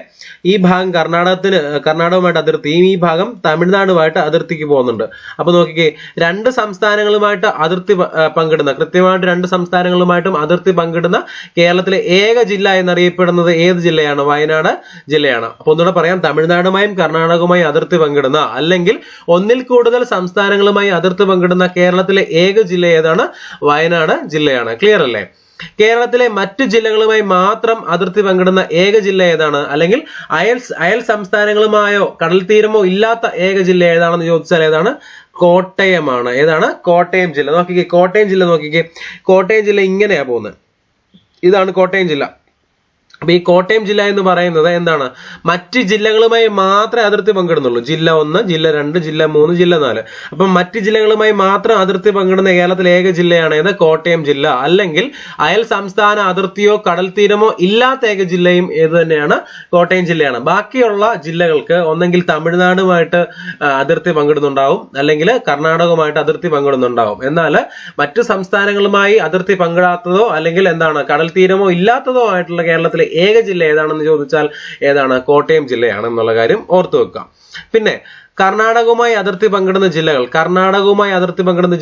ഈ ഭാഗം കർണാടകവുമായിട്ട് അതിർത്തി, ഈ ഭാഗം തമിഴ്നാടുമായിട്ട് അതിർത്തിക്ക് പോകുന്നുണ്ട്. അപ്പൊ നോക്കിക്കേ, രണ്ട് സംസ്ഥാനങ്ങളുമായിട്ട് അതിർത്തി പങ്കിടുന്ന, കൃത്യമായിട്ട് രണ്ട് സംസ്ഥാനങ്ങളുമായിട്ടും അതിർത്തി പങ്കിടുന്ന കേരളത്തിലെ ഏക ജില്ല എന്നറിയപ്പെടുന്നത് ഏത് ജില്ലയാണ്? വയനാട് ജില്ലയാണ്. അപ്പൊ ഒന്നുകൂടെ പറയാം, തമിഴ്നാടുമായും കർണാടകവുമായും അതിർത്തി പങ്കിടുന്ന അല്ലെങ്കിൽ ഒന്നിൽ കൂടുതൽ സംസ്ഥാനങ്ങളുമായി അതിർത്തി പങ്കിടുന്ന കേരളത്തിലെ ഏക ജില്ല ഏതാണ്? വയനാട് ജില്ലയാണ്. ക്ലിയർ അല്ലേ? കേരളത്തിലെ മറ്റു ജില്ലകളുമായി മാത്രം അതിർത്തി പങ്കിടുന്ന ഏക ജില്ല ഏതാണ്? അല്ലെങ്കിൽ അയൽ സംസ്ഥാനങ്ങളുമായോ കടൽ തീരമോ ഇല്ലാത്ത ഏക ജില്ല ഏതാണെന്ന് ചോദിച്ചാൽ ഏതാണ്? കോട്ടയമാണ്. ഏതാണ്? കോട്ടയം ജില്ല. നോക്കിക്കേ, കോട്ടയം ജില്ല നോക്കിക്കേ. കോട്ടയം ജില്ല ഇങ്ങനെയാ പോകുന്നത്. ഇതാണ് കോട്ടയം ജില്ല. അപ്പൊ ഈ കോട്ടയം ജില്ല എന്ന് പറയുന്നത് എന്താണ്? മറ്റ് ജില്ലകളുമായി മാത്രമേ അതിർത്തി പങ്കിടുന്നുള്ളൂ. ജില്ല 1, ജില്ല 2, ജില്ല 3, ജില്ല 4. അപ്പൊ മറ്റ് ജില്ലകളുമായി മാത്രം അതിർത്തി പങ്കിടുന്ന കേരളത്തിലെ ഏക ജില്ലയാണ് ഏത്? കോട്ടയം ജില്ല. അല്ലെങ്കിൽ അയൽ സംസ്ഥാന അതിർത്തിയോ കടൽ തീരമോ ഇല്ലാത്ത ഏക ജില്ലയും ഏത് തന്നെയാണ്? കോട്ടയം ജില്ലയാണ്. ബാക്കിയുള്ള ജില്ലകൾക്ക് ഒന്നെങ്കിൽ തമിഴ്നാടുമായിട്ട് അതിർത്തി പങ്കിടുന്നുണ്ടാവും, അല്ലെങ്കിൽ കർണാടകവുമായിട്ട് അതിർത്തി പങ്കിടുന്നുണ്ടാവും. എന്നാൽ മറ്റു സംസ്ഥാനങ്ങളുമായി അതിർത്തി പങ്കിടാത്തതോ അല്ലെങ്കിൽ എന്താണ് കടൽ തീരമോ ഇല്ലാത്തതോ ആയിട്ടുള്ള കേരളത്തിലെ ഏക ജില്ല ഏതാണെന്ന് ചോദിച്ചാൽ ഏതാണ്? കോട്ടയം ജില്ലയാണ് എന്നുള്ള കാര്യം ഓർത്തു വെക്കുക. പിന്നെ കർണാടകവുമായി അതിർത്തി പങ്കിടുന്ന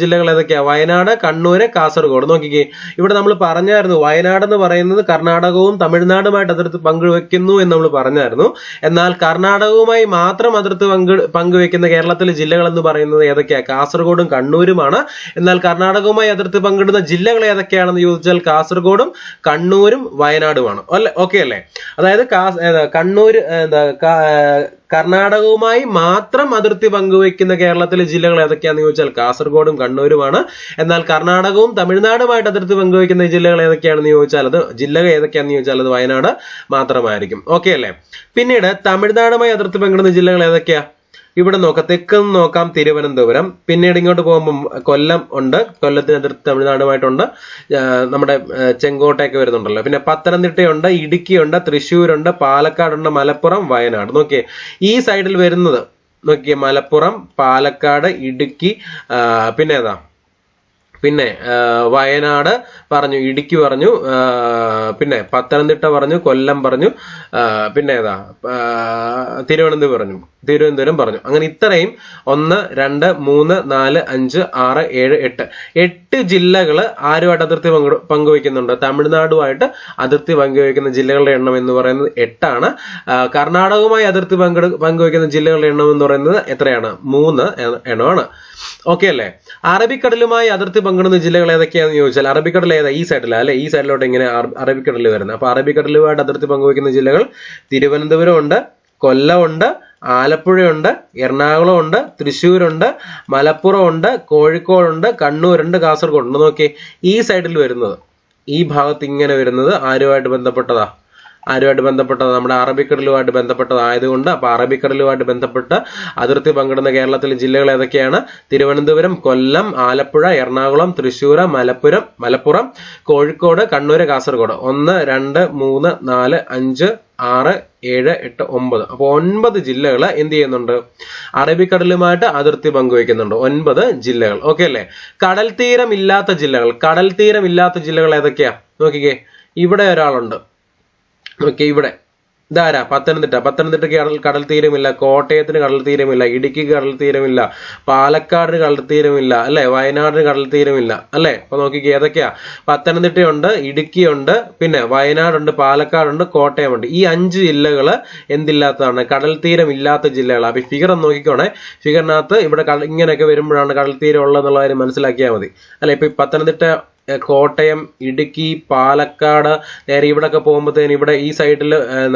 ജില്ലകൾ ഏതൊക്കെയാ? വയനാട്, കണ്ണൂര്, കാസർഗോഡ്. നോക്കിക്കേ, ഇവിടെ നമ്മൾ പറഞ്ഞായിരുന്നു വയനാട് എന്ന് പറയുന്നത് കർണാടകവും തമിഴ്നാടുമായിട്ട് അതിർത്തി പങ്കുവെക്കുന്നു എന്ന് നമ്മൾ പറഞ്ഞായിരുന്നു. എന്നാൽ കർണാടകവുമായി മാത്രം അതിർത്തി പങ്കുവെക്കുന്ന കേരളത്തിലെ ജില്ലകൾ എന്ന് പറയുന്നത് ഏതൊക്കെയാ? കാസർഗോഡും കണ്ണൂരുമാണ്. എന്നാൽ കർണാടകവുമായി അതിർത്തി പങ്കിടുന്ന ജില്ലകൾ ഏതൊക്കെയാണെന്ന് ചോദിച്ചാൽ കാസർഗോഡും കണ്ണൂരും വയനാടുമാണ്. അല്ലെ? ഓക്കെ അല്ലേ? അതായത് കണ്ണൂര് കർണാടകവുമായി മാത്രം അതിർത്തി പങ്കുവെക്കുന്ന കേരളത്തിലെ ജില്ലകൾ ഏതൊക്കെയാന്ന് ചോദിച്ചാൽ കാസർഗോഡും കണ്ണൂരുമാണ്. എന്നാൽ കർണാടകവും തമിഴ്നാടുമായിട്ട് അതിർത്തി പങ്കുവെക്കുന്ന ജില്ലകൾ ഏതൊക്കെയാണെന്ന് ചോദിച്ചാൽ അത് വയനാട് മാത്രമായിരിക്കും. ഓക്കെ അല്ലേ? പിന്നീട് തമിഴ്നാടുമായി അതിർത്തി പങ്കിടുന്ന ജില്ലകൾ ഏതൊക്കെയാ? ഇവിടെ നോക്കാം, തെക്കെന്ന് നോക്കാം തിരുവനന്തപുരം. പിന്നീട് ഇങ്ങോട്ട് പോകുമ്പോൾ കൊല്ലം ഉണ്ട്, കൊല്ലത്തിന് അതിർത്തി തമിഴ്നാടുമായിട്ടുണ്ട്. നമ്മുടെ ചെങ്കോട്ടയൊക്കെ വരുന്നുണ്ടല്ലോ. പിന്നെ പത്തനംതിട്ടയുണ്ട്, ഇടുക്കിയുണ്ട്, തൃശ്ശൂരുണ്ട്, പാലക്കാടുണ്ട്, മലപ്പുറം, വയനാട്. നോക്കിയേ, ഈ സൈഡിൽ വരുന്നത് നോക്കിയേ, മലപ്പുറം, പാലക്കാട്, ഇടുക്കി, പിന്നെ വയനാട് പറഞ്ഞു, ഇടുക്കി പറഞ്ഞു, പിന്നെ പത്തനംതിട്ട പറഞ്ഞു, കൊല്ലം പറഞ്ഞു, പിന്നെ തിരുവനന്തപുരം പറഞ്ഞു. അങ്ങനെ ഇത്രയും 1, 2, 3, 4, 5, 6, 7, 8 ജില്ലകൾ ആരുമായിട്ട് അതിർത്തി പങ്കുവെക്കുന്നുണ്ട്? തമിഴ്നാടുമായിട്ട് അതിർത്തി പങ്കുവെക്കുന്ന ജില്ലകളുടെ എണ്ണം എന്ന് പറയുന്നത് 8 ആണ്. കർണാടകവുമായി അതിർത്തി പങ്കുവെക്കുന്ന ജില്ലകളുടെ എണ്ണം എന്ന് പറയുന്നത് എത്രയാണ്? 3 എണ്ണമാണ്. ഓക്കെ അല്ലേ? അറബിക്കടലുമായി അതിർത്തി പങ്കിടുന്ന ജില്ലകൾ ഏതൊക്കെയാണെന്ന് ചോദിച്ചാൽ അറബിക്കടൽ ഏതാ? ഈ സൈഡിലാണ് അല്ലെ? ഈ സൈഡിലോട്ട് ഇങ്ങനെ അറബിക്കടൽ വരുന്നത്. അപ്പൊ അറബിക്കടലുമായിട്ട് അതിർത്തി പങ്കുവെക്കുന്ന ജില്ലകൾ തിരുവനന്തപുരം ഉണ്ട്, കൊല്ലമുണ്ട്, ആലപ്പുഴയുണ്ട്, എറണാകുളമുണ്ട്, തൃശ്ശൂരുണ്ട്, മലപ്പുറമുണ്ട്, കോഴിക്കോടുണ്ട്, കണ്ണൂരുണ്ട്, കാസർഗോഡുണ്ട്. നോക്കിയേ, ഈ സൈഡിൽ വരുന്നത്, ഈ ഭാഗത്ത് ഇങ്ങനെ വരുന്നത് ആരുമായിട്ട് ബന്ധപ്പെട്ടതാ? നമ്മുടെ അറബിക്കടലുമായിട്ട് ബന്ധപ്പെട്ടതായതുകൊണ്ട് അപ്പൊ അറബിക്കടലുമായിട്ട് ബന്ധപ്പെട്ട് അതിർത്തി പങ്കിടുന്ന കേരളത്തിലെ ജില്ലകൾ ഏതൊക്കെയാണ്? തിരുവനന്തപുരം, കൊല്ലം, ആലപ്പുഴ, എറണാകുളം, തൃശ്ശൂർ, മലപ്പുറം, കോഴിക്കോട്, കണ്ണൂർ, കാസർഗോഡ്. 1, 2, 3, 4, 5, 6, 7, 8, 9. അപ്പൊ 9 ജില്ലകൾ എന്ത് ചെയ്യുന്നുണ്ട്? അറബിക്കടലുമായിട്ട് അതിർത്തി പങ്കുവെക്കുന്നുണ്ട്. 9 ജില്ലകൾ. ഓക്കെ അല്ലേ? കടൽ തീരമില്ലാത്ത ജില്ലകൾ ഏതൊക്കെയാ? നോക്കിക്കേ, ഇവിടെ ഒരാളുണ്ട്. ഓക്കെ, ഇവിടെ ഇതാരാ? പത്തനംതിട്ടയ്ക്ക് കടൽ തീരമില്ല, കോട്ടയത്തിന് കടൽ തീരമില്ല, ഇടുക്കിക്ക് കടൽ തീരമില്ല, പാലക്കാടിന് കടൽ തീരമില്ല, അല്ലെ? വയനാടിന് കടൽ തീരമില്ല, അല്ലെ? അപ്പൊ നോക്കിക്കേ ഏതൊക്കെയാ? പത്തനംതിട്ടയുണ്ട്, ഇടുക്കിയുണ്ട്, പിന്നെ വയനാടുണ്ട്, പാലക്കാടുണ്ട്, കോട്ടയമുണ്ട്. ഈ 5 ജില്ലകള് എന്തില്ലാത്തതാണ്? കടൽ തീരം ഇല്ലാത്ത ജില്ലകളാണ്. അപ്പൊ ഫിഗർ ഒന്ന് നോക്കിക്കോണേ. ഫിഗറിനകത്ത് ഇവിടെ ഇങ്ങനെയൊക്കെ വരുമ്പോഴാണ് കടൽ തീരം ഉള്ളതെന്നുള്ള കാര്യം മനസ്സിലാക്കിയാൽ മതി, അല്ലെ? ഇപ്പൊ പത്തനംതിട്ട, കോട്ടയം, ഇടുക്കി, പാലക്കാട്, നേരെ ഇവിടെയൊക്കെ പോകുമ്പോഴത്തേന് ഇവിടെ ഈ സൈഡിൽ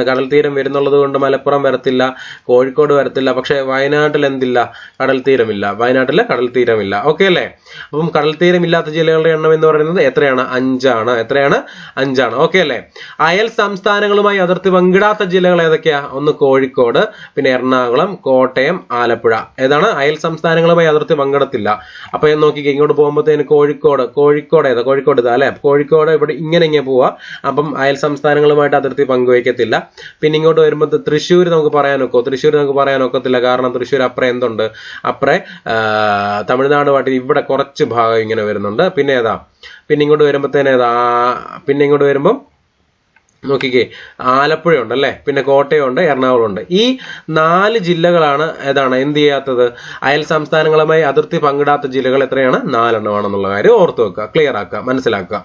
കടൽ തീരം വരുന്നുള്ളത് കൊണ്ട് മലപ്പുറം വരത്തില്ല, കോഴിക്കോട് വരത്തില്ല. പക്ഷെ വയനാട്ടിൽ എന്തില്ല? കടൽ തീരമില്ല. വയനാട്ടിൽ കടൽ തീരമില്ല. ഓക്കെ അല്ലേ? അപ്പം കടൽ തീരമില്ലാത്ത ജില്ലകളുടെ എണ്ണം എന്ന് പറയുന്നത് എത്രയാണ്? 5 ആണ്. എത്രയാണ്? 5 ആണ്. ഓക്കെ അല്ലേ? അയൽ സംസ്ഥാനങ്ങളുമായി അതിർത്തി പങ്കിടാത്ത ജില്ലകൾ ഏതൊക്കെയാ? ഒന്ന് കോഴിക്കോട്, പിന്നെ എറണാകുളം, കോട്ടയം, ആലപ്പുഴ. ഏതാണ്? അയൽ സംസ്ഥാനങ്ങളുമായി അതിർത്തി പങ്കിടത്തില്ല. അപ്പൊ നോക്കിക്കേ, ഇങ്ങോട്ട് പോകുമ്പോഴത്തേന് കോഴിക്കോട് ഇതാ, അല്ലെ? കോഴിക്കോട് ഇവിടെ ഇങ്ങനെ പോവാ. അപ്പം അയൽ സംസ്ഥാനങ്ങളുമായിട്ട് അതിർത്തി പങ്കുവയ്ക്കത്തില്ല. പിന്നെ ഇങ്ങോട്ട് വരുമ്പോൾ തൃശ്ശൂർ നമുക്ക് പറയാൻ ഒക്കത്തില്ല. കാരണം തൃശ്ശൂർ അപ്പുറം എന്തുണ്ട്? അപ്പുറം തമിഴ്നാടുമായിട്ട് ഇവിടെ കുറച്ച് ഭാഗം ഇങ്ങനെ വരുന്നുണ്ട്. പിന്നെ ഇങ്ങോട്ട് വരുമ്പം നോക്കിക്കേ, ആലപ്പുഴ ഉണ്ട്, അല്ലെ? പിന്നെ കോട്ടയം ഉണ്ട്, എറണാകുളം ഉണ്ട്. ഈ 4 ജില്ലകളാണ് എന്ത് ചെയ്യാത്തത്? അയൽ സംസ്ഥാനങ്ങളുമായി അതിർത്തി പങ്കിടാത്ത ജില്ലകൾ എത്രയാണ്? 4 എണ്ണമാണെന്നുള്ള കാര്യം ഓർത്തു വെക്കുക, ക്ലിയർ ആക്കുക, മനസ്സിലാക്കുക.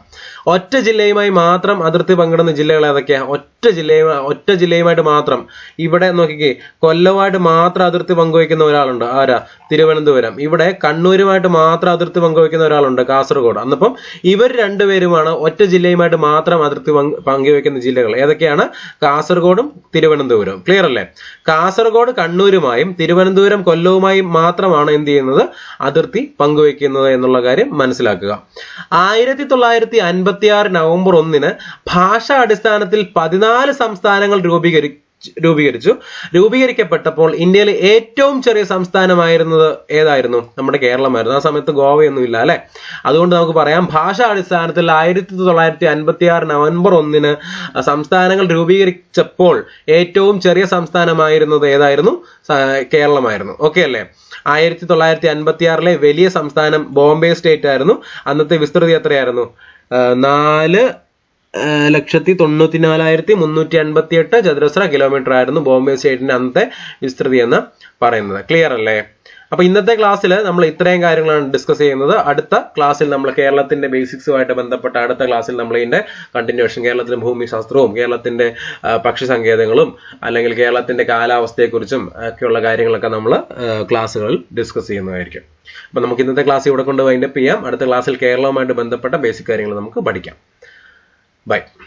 ഒറ്റ ജില്ലയുമായി മാത്രം അതിർത്തി പങ്കിടുന്ന ജില്ലകൾ ഏതൊക്കെയാ? ഒറ്റ ജില്ലയുമായിട്ട് മാത്രം. ഇവിടെ നോക്കിക്കേ, കൊല്ലവുമായിട്ട് മാത്രം അതിർത്തി പങ്കുവയ്ക്കുന്ന ഒരാളുണ്ട്. ആരാ? തിരുവനന്തപുരം. ഇവിടെ കണ്ണൂരുമായിട്ട് മാത്രം അതിർത്തി പങ്കുവയ്ക്കുന്ന ഒരാളുണ്ട്, കാസർഗോഡ്. അന്നപ്പം ഇവർ രണ്ടുപേരുമാണ് ഒറ്റ ജില്ലയുമായിട്ട് മാത്രം അതിർത്തി പങ്കുവയ്ക്കുന്ന ജില്ലകൾ. ഏതൊക്കെയാണ്? കാസർഗോഡും തിരുവനന്തപുരവും. ക്ലിയർ അല്ലേ? കാസർഗോഡ് കണ്ണൂരുമായും തിരുവനന്തപുരം കൊല്ലവുമായും മാത്രമാണ് എന്ത് ചെയ്യുന്നത്? അതിർത്തി പങ്കുവയ്ക്കുന്നത് എന്നുള്ള കാര്യം മനസ്സിലാക്കുക. 1956 നവംബർ 1 ഭാഷാ അടിസ്ഥാനത്തിൽ 14 സംസ്ഥാനങ്ങൾ രൂപീകരിക്കപ്പെട്ടപ്പോൾ ഇന്ത്യയിലെ ഏറ്റവും ചെറിയ സംസ്ഥാനമായിരുന്നത് ഏതായിരുന്നു? നമ്മുടെ കേരളമായിരുന്നു. ആ സമയത്ത് ഗോവയൊന്നുമില്ല, അല്ലെ? അതുകൊണ്ട് നമുക്ക് പറയാം, ഭാഷാ അടിസ്ഥാനത്തിൽ 1956 നവംബർ 1 സംസ്ഥാനങ്ങൾ രൂപീകരിച്ചപ്പോൾ ഏറ്റവും ചെറിയ സംസ്ഥാനമായിരുന്നത് ഏതായിരുന്നു? കേരളമായിരുന്നു. ഓക്കെ അല്ലേ? 1956 വലിയ സംസ്ഥാനം ബോംബെ സ്റ്റേറ്റ് ആയിരുന്നു. അന്നത്തെ വിസ്തൃതി എത്രയായിരുന്നു? 4,94,358 ചതുരശ്ര കിലോമീറ്റർ ആയിരുന്നു ബോംബെ സ്റ്റേറ്റിന്റെ അന്നത്തെ വിസ്തൃതി എന്ന് പറയുന്നത്. ക്ലിയർ അല്ലേ? അപ്പൊ ഇന്നത്തെ ക്ലാസ്സിൽ നമ്മൾ ഇത്രയും കാര്യങ്ങളാണ് ഡിസ്കസ് ചെയ്യുന്നത്. അടുത്ത ക്ലാസ്സിൽ നമ്മൾ കേരളത്തിന്റെ ബേസിക്സുമായിട്ട് ബന്ധപ്പെട്ട അടുത്ത ക്ലാസ്സിൽ നമ്മൾ ഇതിന്റെ കണ്ടിന്യൂഷൻ, കേരളത്തിലെ ഭൂമിശാസ്ത്രവും കേരളത്തിന്റെ പക്ഷി സങ്കേതങ്ങളും അല്ലെങ്കിൽ കേരളത്തിന്റെ കാലാവസ്ഥയെക്കുറിച്ചും ഒക്കെയുള്ള കാര്യങ്ങളൊക്കെ നമ്മൾ ക്ലാസ്സുകളിൽ ഡിസ്കസ് ചെയ്യുന്നതായിരിക്കും. അപ്പൊ നമുക്ക് ഇന്നത്തെ ക്ലാസ് ഇവിടെ കൊണ്ട് വൈൻഡപ്പ് ചെയ്യാം. അടുത്ത ക്ലാസ്സിൽ കേരളവുമായിട്ട് ബന്ധപ്പെട്ട ബേസിക് കാര്യങ്ങൾ നമുക്ക് പഠിക്കാം. Bye.